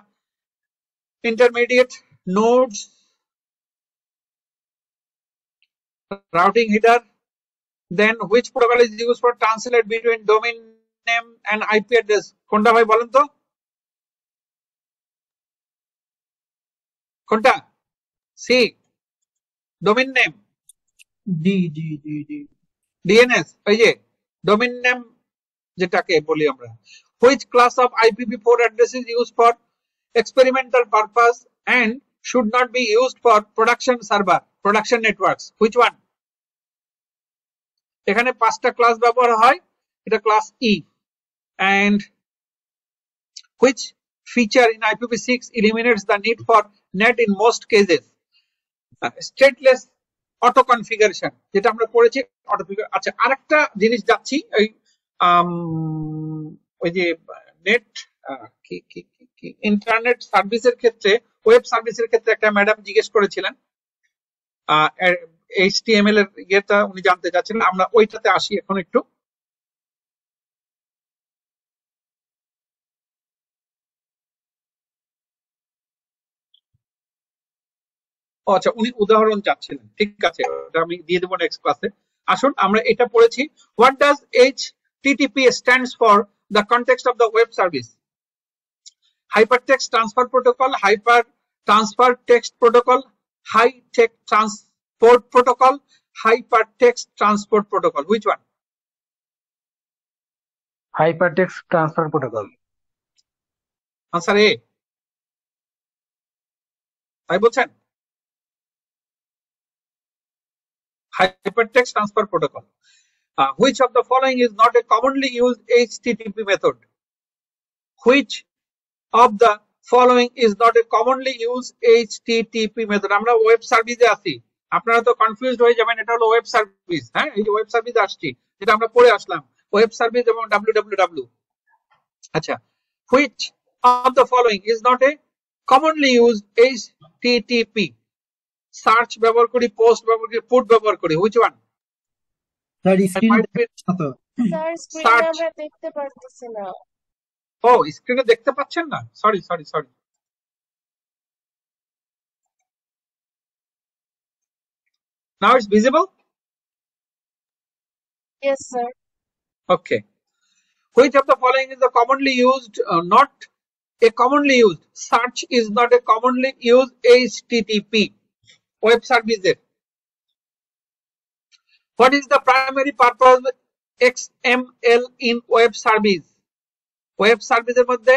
intermediate nodes, routing header. Then which protocol is used for translate between domain name and IP address? কোনটা ভাই বলেন তো? কোনটা? C, domain name. D. DNS, ওই যে domain name যেটাকে বলি আমরা. Which class of IPv4 address is used for experimental purpose and should not be used for production networks? Which one? এখানে 5টা ক্লাস ব্যবহার হয়, এটা class E. And which feature in IPv6 eliminates the need for NAT in most cases? Stateless auto configuration, যেটা আমরা পড়েছি auto configuration. আচ্ছা, আরেকটা জিনিস যাচ্ছি, ওই যে নেট ইন্টারনেট সার্ভিসের ক্ষেত্রে, ওয়েব সার্ভিসের ক্ষেত্রে একটা ম্যাডাম জিজ্ঞেস করেছিলেন HTML এর ইয়েটা উনি জানতে চাচ্ছিলেন, আমরা ওইটাতে আসি এখন একটু. আচ্ছা, উনি উদাহরণ চাচ্ছিলেন, ঠিক আছে, ওটা আমি দিয়ে দেবো নেক্সট ক্লাসে. আসুন আমরা এটা পড়েছি. What does HTTP stands for the context of the web service? Hypertext Transfer Protocol, Hyper Transfer Text Protocol, High Tech Transport Protocol, Hypertext Transport Protocol. Which one? Hypertext Transfer Protocol. Answer A. তাই বলছেন? Hypertext Transfer Protocol. Which of the following is not a commonly used HTTP method? Which of the following is not a commonly used HTTP method? আমরা web সার্ভিসে আছি, আপনারা তো confused হয়ে যাবেন, এটা হলো ওয়েব সার্ভিস. হ্যাঁ, এই যে ওয়েব সার্ভিসে আসছি, যেটা আমরা পড়ে আসলাম, ওয়েব সার্ভিস এবং www. আচ্ছা, which of the following is not a commonly used HTTP? Search ব্যবহার করি, পোস্ট ব্যবহার করি, পুট ব্যবহার করি. which one? স্যার স্ক্রিনে তো স্যার স্ক্রিনে Search. আমরা দেখতে পারতেছি না. ও, স্ক্রিনে দেখতে পাচ্ছেন না? Sorry. Now it's visible? Yes, sir. Okay. Which of the following is the commonly used, not a commonly used? Search is not a commonly used HTTP web service. What is the primary purpose of XML in web service? Web service এর মধ্যে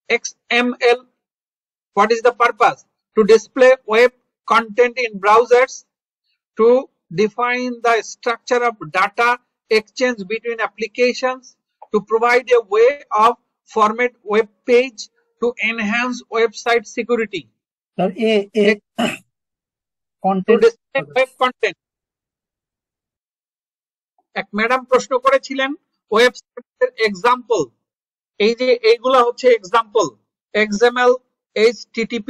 XML, what is the purpose? To display web content in browsers, to define the structure of data exchange between applications, to provide a way of format web page, to enhance website security. Sir A To content display web content. এক madam প্রশ্ন করেছিলেন ওয়েবসাইটের example, এই যে এইগুলা হচ্ছে example, XML, HTTP.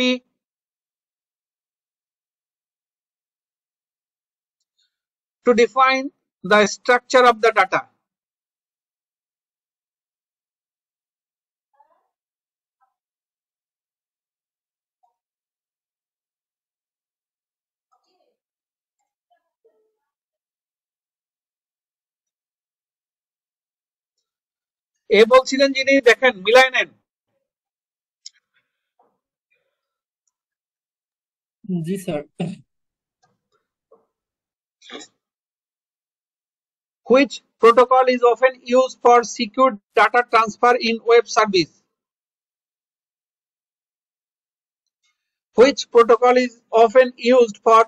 To define the structure of the data. এ বলছিলেন যিনি, দেখেন মিলাই নেন. জি sir. Which protocol is often used for secure data transfer in web service? Which protocol is often used for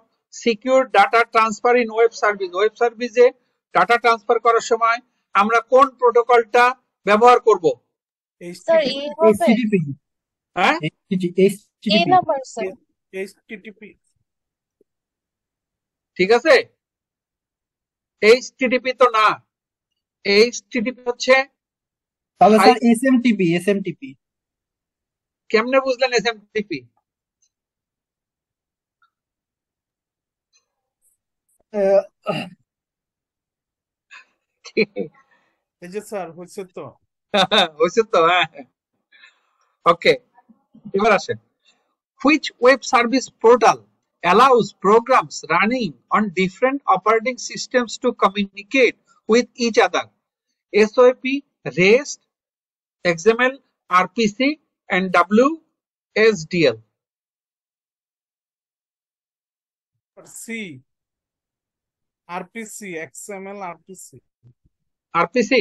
secure data transfer in web service? Web সার্ভিসে data transfer করার সময় আমরা কোন প্রোটোকলটা ব্যবহার করব? স্যার এ হবে. HTTP. হ্যাঁ, এ HTTP. Number sir. HTTP. ঠিক আছে, এইচটিটিপি তো না, এইচটিটিপি হচ্ছে তাহলে হাই। Sir SMTP. কেমনে বুঝলেন এসএমটিপি? এই যে স্যার হয়েছে তো। হয়েছে তো, হ্যাঁ। ওকে, এবার আসেন, which web service portal allows programs running on different operating systems to communicate with each other? SOAP, REST, XML, RPC, and WSDL. C, RPC, XML, RPC. RPC,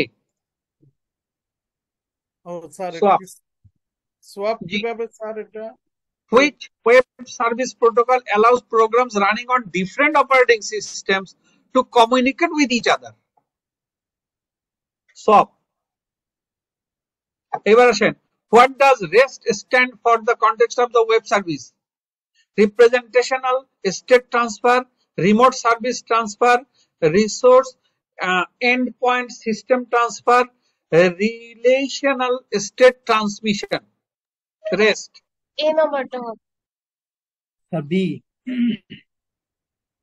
ও স্যার এটা SOAP. কি সোয়াপ জি। কিভাবে স্যার এটা? Which web service protocol allows programs running on different operating systems to communicate with each other? SOAP. এবার আসেন, what does REST stand for the context of the web service? Representational state transfer, remote service transfer, resource endpoint system transfer, relational state transmission. REST. এ নাম্বারটা হবে। Sir B.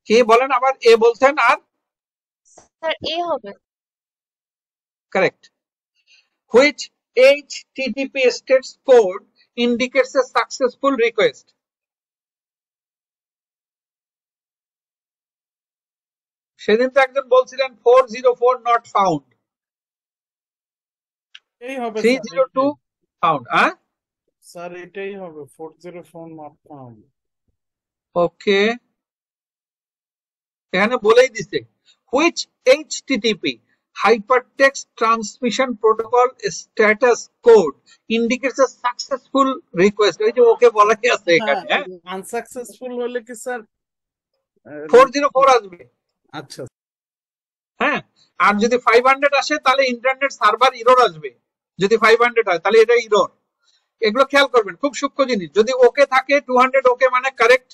কে বলেন আবার? এ বলছেন আর sir এ হবে। correct. Which HTTP states code indicates a successful request? সেদিন তো একজন বলছিলেন 404 not found, এই হবে স্যার, 302 found. হ্যাঁ, স্যার এটাই হবে 404 নট ফাউন্ড। ওকে, এখানে বলেই দিছে which HTTP hypertext transmission protocol status code indicates a successful request. এই যে ওকে বলাই আছে এখানে, হ্যাঁ, আনসাকসেসফুল হলে কি স্যার 404 আসবে। আচ্ছা হ্যাঁ, আর যদি 500 আসে তাহলে ইন্টারনেট সার্ভার ইরর আসবে। যদি 500 হয় তাহলে এটা ইরর। এগুলো খেয়াল করবেন, খুব সূক্ষ্ম জিনিস। যদি ওকে থাকে 200 ওকে মানে কারেক্ট,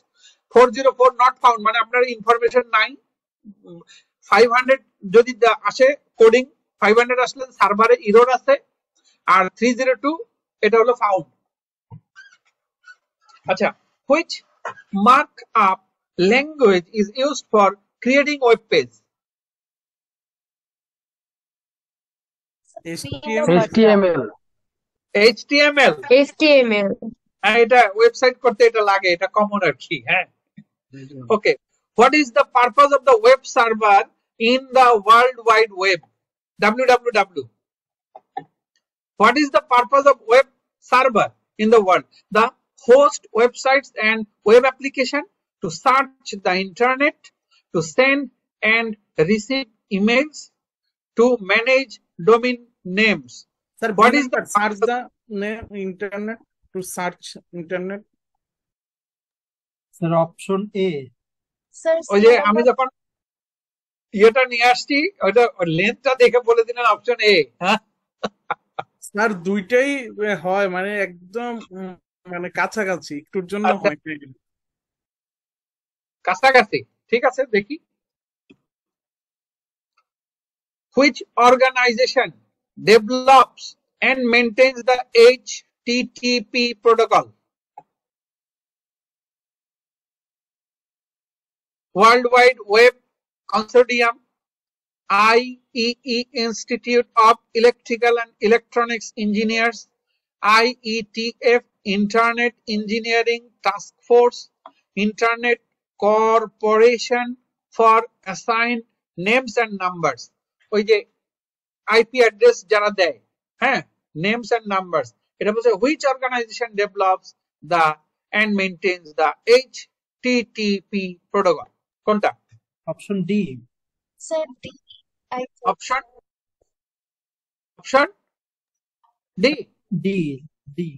404 নট ফাউন্ড মানে আপনার ইনফরমেশন নাই। 500 যদি আসে কোডিং, 500 আসলে সার্ভারে ইরর আছে, আর 302 এটা হলো ফাউন্ড। আচ্ছা, which markup language is used for creating web page? HTML HTML. HTML. হ্যাঁ, এটা ওয়েবসাইট করতে এটা লাগে, এটা কমন আর কি। হ্যাঁ, ওকে, what is the purpose of the web server in the world wide web? www. What is the purpose of web server in the world? The host websites and web application, to search the internet, to send and receive emails, to manage domain names. Sir What is the search the internet, to search internet. Sir option এ। Sir ওই যে আমি যখন ইয়েটা নিয়ে আসছি ওইটা লেন্থটা দেখে বলে দিলেন অপশন এ। হ্যাঁ স্যার দুইটাই হয়, মানে একদম মানে কাছাকাছি, একটুর জন্য আচ্ছা, হয় না। কাছাকাছি, ঠিক আছে, দেখি। Which organization develops and maintains the HTTP protocol? World Wide Web Consortium, IEE Institute of Electrical and Electronics Engineers, IETF Internet Engineering Task Force, Internet Corporation for Assigned Names and Numbers. ওই যে IP address যারা দেয়, হ্যাঁ, names and numbers, এটা বলছে which organization develops the and maintains the HTTP protocol? কোনটা? Option D. Sir D. Option D. D D.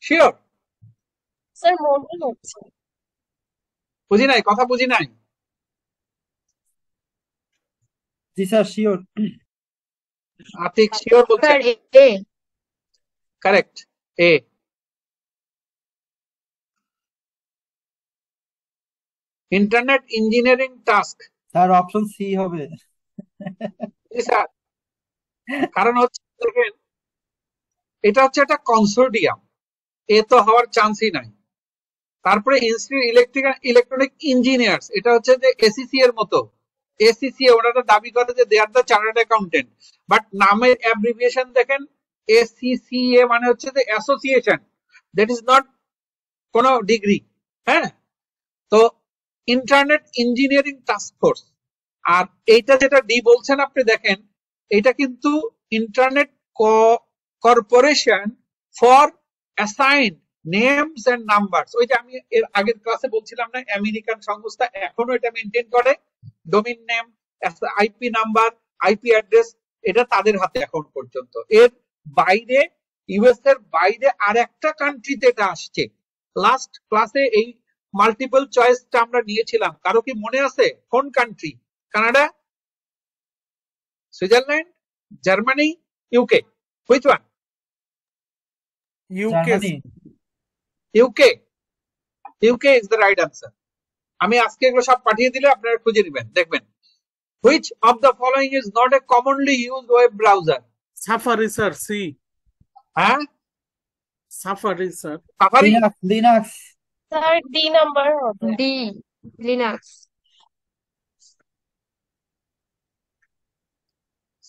Sure? Sir মনে হচ্ছে। বুঝি নাই, কথা বুঝি নাই। জি স্যার শিওর। আতিক শিওর বলছে? Sir A. Correct, A. Internet engineering task. Sir option C হবে। স্যার কারণ হচ্ছে দেখেন এটা হচ্ছে একটা কনসোর্টিয়াম, এ তো হওয়ার চান্সই নাই। তারপরে ইনস্টিটিউট ইলেকট্রনিক ইঞ্জিনিয়ার্স, এটা হচ্ছে যে এসিসি এর মতো। এসিসি ওনারা দাবি করে যে they are the chartered accountant, but নামের অ্যাব্রিভিয়েশন দেখেন এসিসিএ মানে হচ্ছে যে অ্যাসোসিয়েশন, দ্যাট ইজ নট কোনো ডিগ্রি। হ্যাঁ, তো ইন্টারনেট ইঞ্জিনিয়ারিং টাস্ক ফোর্স। আর এইটা যেটা ডি বলছেন আপনি দেখেন, এটা কিন্তু internet corporation for assign names and numbers. ওই যে আমি এর আগের ক্লাসে বলছিলাম না, আমেরিকান সংস্থা এখনো এটা মেনটেন করে, domain name, IP number, IP address, এটা তাদের হাতে এখন পর্যন্ত। এর বাইরে ইউএস এর বাইরে আর একটা কান্ট্রিতে এটা আসছে। লাস্ট ক্লাসে এই মাল্টিপল চয়েসটা আমরা নিয়েছিলাম, কারো কি মনে আছে কোন country? Canada, Switzerland, Germany, UK? Which one? UK. Germany. UK, UK is the right answer. আমি আজকে এগুলো সব পাঠিয়ে দিলে আপনারা খুঁজে নেবেন, দেখবেন। Which of the following is not a commonly used web browser? Safari sir, C. হ্যাঁ, Safari sir. Safari. Linux. Sir D number হবে। D, Linux.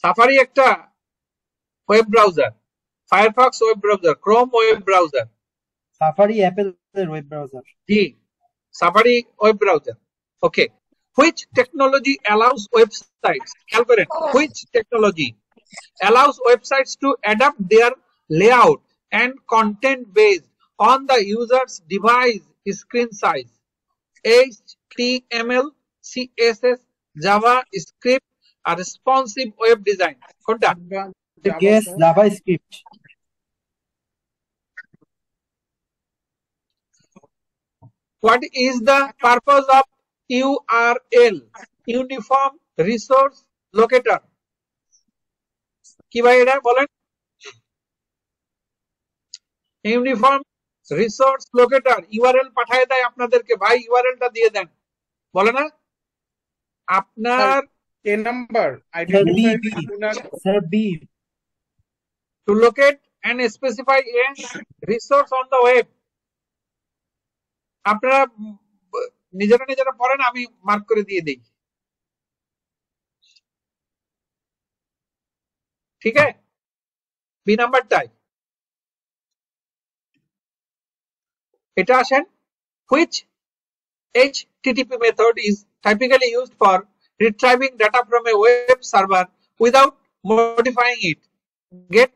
সাফারি একটা web browser, Firefox web browser, Chrome web browser. Safari অ্যাপেলের web browser. জি, Safari web browser. Okay, which technology allows websites, খেয়াল করেন, which technology allows websites to adapt their layout and content based on the user's device screen size? HTML, CSS, JavaScript, R responsive web design, কোনটা? Guess JavaScript. What is the purpose of URL, Uniform Resource Locator? কি ভাই এটা বলেন? Uniform resource locator URL পাঠিয়ে দেয় আপনাদেরকে, ভাই ইউআরএলটা দিয়ে দেন, বলে না আপনার A number sir B. To locate and specify a resource on the web. আপনারা নিজেরা নিজেরা পড়েন, আমি মার্ক করে দিয়ে দিই, ঠিক আছে? বি নাম্বারটাই এটা আসেন। which HTTP method is typically used for retrieving data from a web server without modifying it? Get,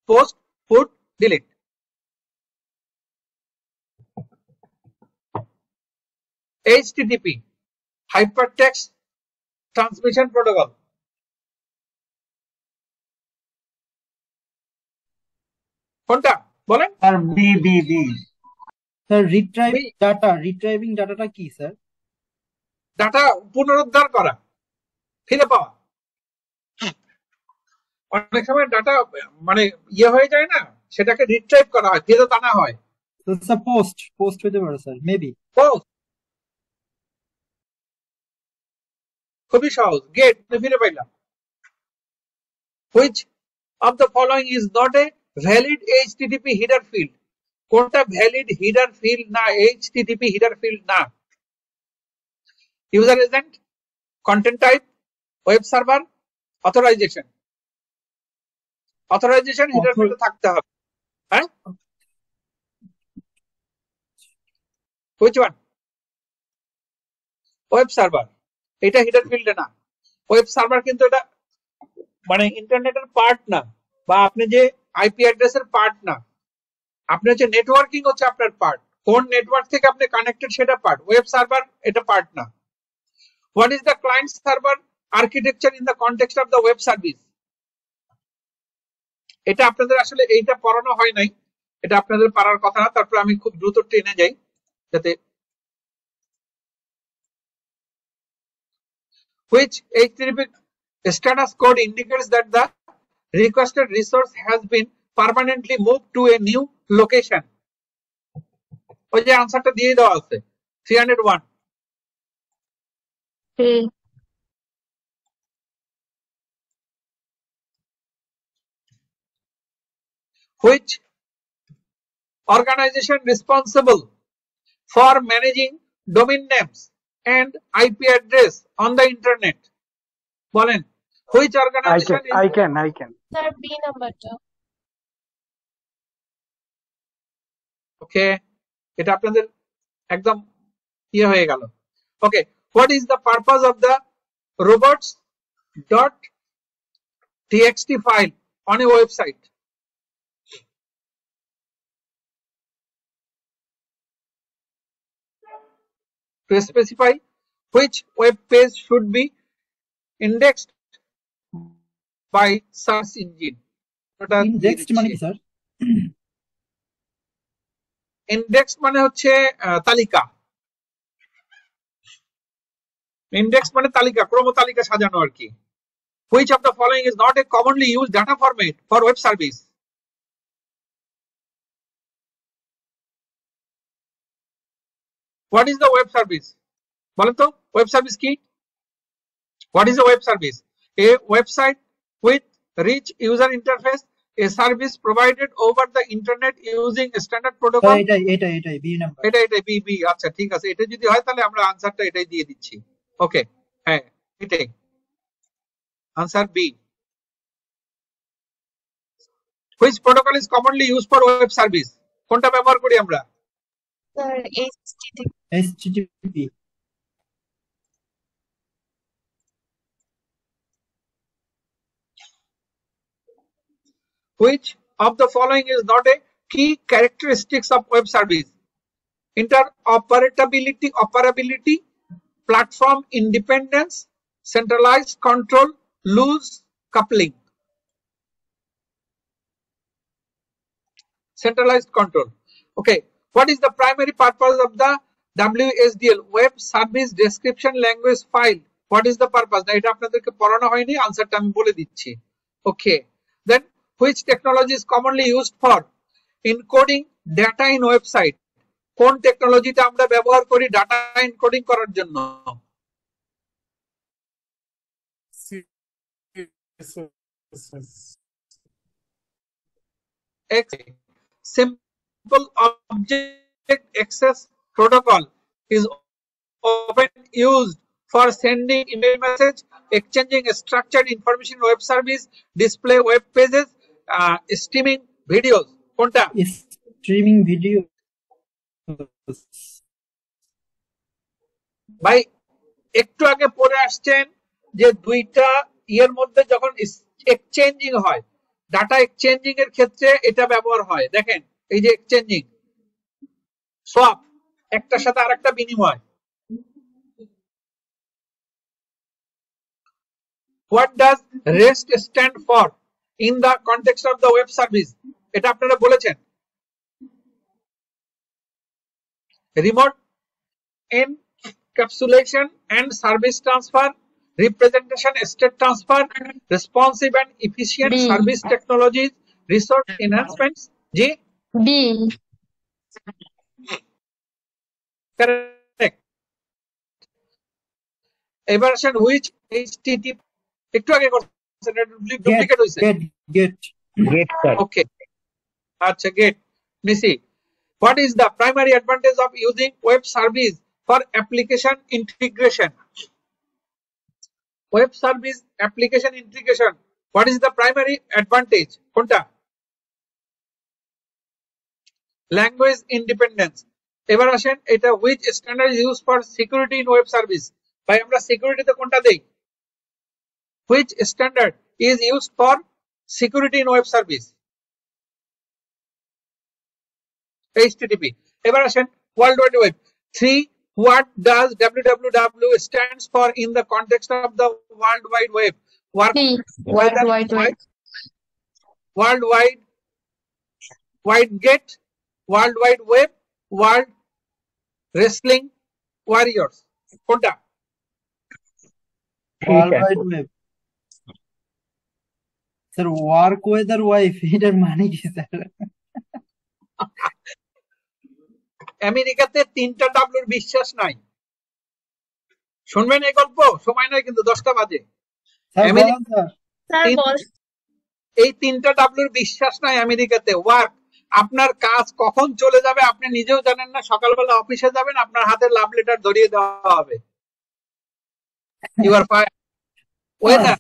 post, put, delete. HTTP, Hypertext Transmission Protocol. কোনটা বলেন? Sir B B B. Sir retrieving ডাটাটা কি sir? Data পুনরুদ্ধার করা, ফিরে পাওয়া। অনেক সময় ডাটা মানে ইয়ে হয়ে যায় না, সেটাকে রিট্রাইভ করা হয়, ফেরত আনা হয়। স্যার পোস্ট হতে পারে স্যার, মেবি। খুবই সহজ, গেট, ফিরে পাইলাম। which of the following is not a valid HTTP header field? কোনটা ভ্যালিড হিডার ফিল্ড না, HTTP হিডার ফিল্ড না? User agent, content type, web server, authorisation. Authorisation header ফিল্ডে থাকতে হবে। হ্যাঁ, which one? ওয়েব সার্ভার, এটা হিডার ফিল্ডে না। ওয়েব সার্ভার কিন্তু এটা মানে ইন্টারনেটের পার্ট না, বা আপনি যে আইপি অ্যাড্রেসের পার্ট না। আপনি হচ্ছে নেটওয়ার্কিং হচ্ছে আপনার পার্ট, কোন নেটওয়ার্ক থেকে আপনি কানেক্টেড সেটা পার্ট। ওয়েব সার্ভার এটা পার্ট না। What is the client server architecture in the context of the web service? এটা আপনাদের আসলে এইটা পড়ানো হয় নাই, এটা আপনাদের পারার কথা না। তারপর আমি খুব দ্রুত টেনে যাই যাতে which HTTP status code indicates that the requested resource has been permanently moved to a new location? ওই যে আনসারটা দিয়ে দেওয়া আছে 301। A. Which organization responsible for managing domain names and IP address on the internet? বলেন, which organization is I can. Sir B নাম্বারটা। okay, এটা আপনাদের একদম ইয়ে হয়ে গেল। Okay, what is the purpose of the robots.txt file on a website? To specify which web page should be indexed by search engine. ওটা দিয়ে indexed মানে দিচ্ছি। কি স্যার? ইন্ডেক্স মানে হচ্ছে তালিকা। ইন্ডেক্স মানে তালিকা, ক্রম তালিকা সাজানো আর কি। Which of the following is not a commonly used data format for web service? What is the web service? বলেন তো ওয়েব সার্ভিস কি? What is a web service? A website with rich user interface, a service provided over the internet using a standard protocol. এটাই B number. এটা B. আচ্ছা ঠিক আছে, এটা যদি হয় তাহলে আমরা আনসারটা এটাই দিয়ে দিচ্ছি। ওকে, হ্যাঁ এটাই answer B. Which protocol is commonly used for web service? কোনটা ব্যবহার করি আমরা? Sir HTTP. HTTP। Which of the following is not a key characteristics of web service? Interoperability, platform independence, centralized control, loose coupling. Centralized control. Okay, what is the primary purpose of the WSDL, Web Service Description Language file? What is the purpose? না এটা আপনাদেরকে পড়ানো হয়নি, আনসারটা আমি বলে দিচ্ছি। Okay, then which technology is commonly used for encoding data in website? কোন টেকনোলজিটা আমরা ব্যবহার করি ডাটা এনকোডিং করার জন্য? Simple Object Access Protocol is often used for sending email message, exchanging structured information web service, display web pages, streaming videos. কোনটা? Streaming video. ভাই একটু আগে পড়ে আসছেন যে দুইটা ইয়ের মধ্যে যখন এক্সচেঞ্জিং হয়, ডাটা এক্সচেঞ্জিং এর ক্ষেত্রে এটা ব্যবহার হয়। দেখেন এই যে এক্সচেঞ্জিং, সোয়াপ, একটার সাথে আরেকটা বিনিময়। What does REST stand for in the context of the web service? এটা আপনারা বলেছেন। Remote encapsulation and service transfer, representation state transfer, responsive and efficient B. service technologies, resource enhancements. G. B. Correct. এবার আসেন which HTTP একটু আগে করছেন, duplicate হইছে। গেট স্যার। Okay, আচ্ছা গেট নিছি। What is the primary advantage of using web service for application integration? Web service application integration. What is the primary advantage? কোনটা? Language independence. এবার আসেন এটা which standard is used for security in web service? ভাই আমরা সিকিউরিটিতে কোনটা দেই? Which standard is used for security in web service? HTTP. এবার আসেন World Wide Web. 3. What does WWW stands for in the context of the World Wide Web? C. World Wide Web. World Wide, Wide Get, World Wide Web, World Wrestling Warriors. কোনটা? World wide web. Sir work with আর wife এটার মানে কি sir? আমেরিকাতে 3টা ডাব্লুর বিশ্বাস নাই, শুনবেন এই গল্প? সময় নয় কিন্তু, 10টা বাজে। স্যার আমেরিকা বলেন স্যার। স্যার তিন- বল। এই 3টা ডাব্লিউর বিশ্বাস নাই আমেরিকাতে। ওয়ার্ক, আপনার কাজ কখন চলে যাবে আপনি নিজেও জানেন না। সকালবেলা অফিসে যাবেন, আপনার হাতে লাভ লেটার ধরিয়ে দেওয়া হবে, ইউ আর ফায়ার। ওয়েদার,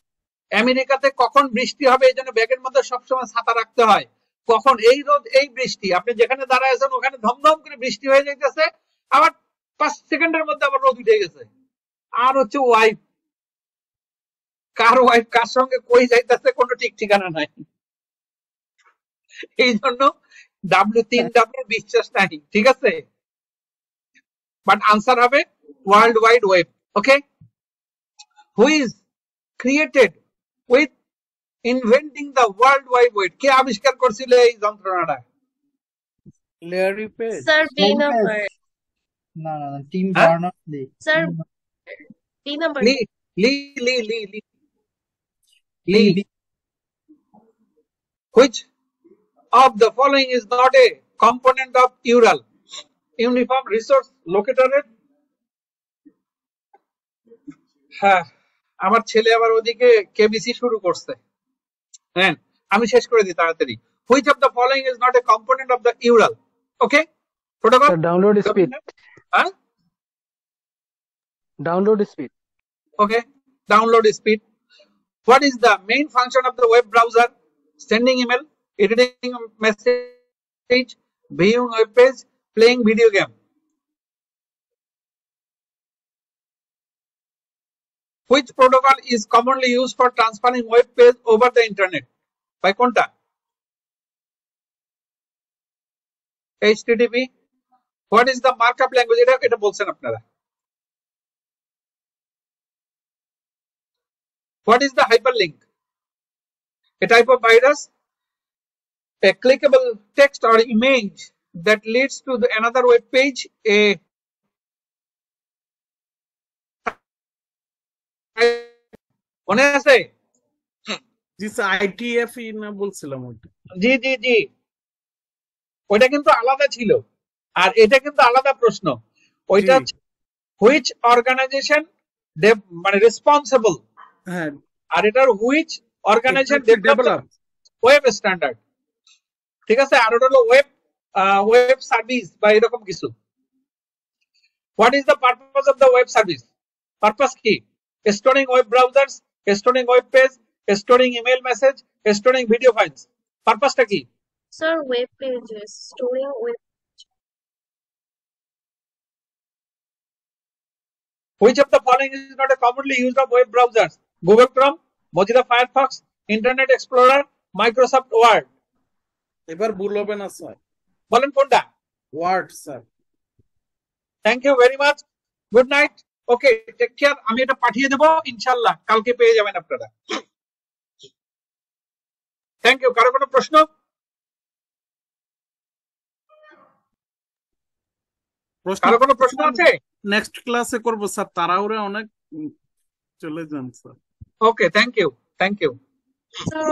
আমেরিকাতে কখন বৃষ্টি হবে এই জন্য ব্যাগের মধ্যে সবসময় ছাতা রাখতে হয়। কখন এই রোদ এই বৃষ্টি, আপনি যেখানে দাঁড়ায় আছেন ওখানে ধমধম করে বৃষ্টি হয়ে যাইতেছে, আবার 5 সেকেন্ডের মধ্যে আবার রোদ উঠে গেছে। আর হচ্ছে ওয়াইফ, কার ওয়াইফ কার সঙ্গে কই যাইতেছে কোনো ঠিক ঠিকানা নাই। এই জন্য তিন ডাব্লিউ বিশ্বাস নাই, ঠিক আছে? বাট আনসার হবে World wide Web. Okay, who is created with inventing the World wide Web? কে আবিষ্কার করছিল এই যন্ত্রণাটা? Larry Page. Sir B Larry number. না না না, টিম হ্যাঁ? Berners-Lee. Sir B number. Lee Lee Lee Lee Lee Lee Lee Which of the following is not a component of URL? Uniform Resource Locator এর? হ্যাঁ, আমার ছেলে আবার ওদিকে কেবিসি শুরু করছে। হ্যাঁ, আমি শেষ করে দিই তাড়াতাড়ি। Which of the following is not a component of the URL? Okay, protocol. Sir, download speed. Huh? Download speed. Okay, download speed. What is the main function of the web browser? Sending email, editing a message, viewing web page, playing video game. Which protocol is commonly used for transferring web page over the internet? By কোনটা? HTTP. What is the markup language? এটা বলছেন আপনারা। What is the hyperlink? A type of virus, a clickable text or image that leads to another web page, a মনে আছে? জি sir, ITF না বলছিলাম ওইটা। জি জি জি, ওইটা কিন্তু আলাদা ছিল, আর এটা কিন্তু আলাদা প্রশ্ন। ওইটা জি। হুইচ অর্গানাইজেশন মানে রেসপন্সিবল, হ্যাঁ, আর এটার which organisation develop develop. Web standard, ঠিক আছে? আর ওটা হলো ওয়েব সার্ভিস বা এরকম কিছু। What is the purpose of the web service? Purpose কি? Storing web browsers, storing web page, storing email message, storing video files. পারপাসটা কি? Sir web pages, storing web. Which of the following is not a commonly used of web browsers? Google Chrome, Mozilla Firefox, Internet Explorer, Microsoft Word. এবার ভুল হবে না sir. বলেন কোনটা? Word sir. Thank you very much, good night, okay, take care. আমি এটা পাঠিয়ে দেবো ইনশাল্লাহ, কালকে পেয়ে যাবেন আপনারা। Thank you. কারো কোনো প্রশ্ন? কারো কোনো প্রশ্ন আছে? নেক্সট ক্লাসে করবো স্যার, তাড়াহুড়ো অনেক, চলে যান sir. Okay, thank you, thank you. Sir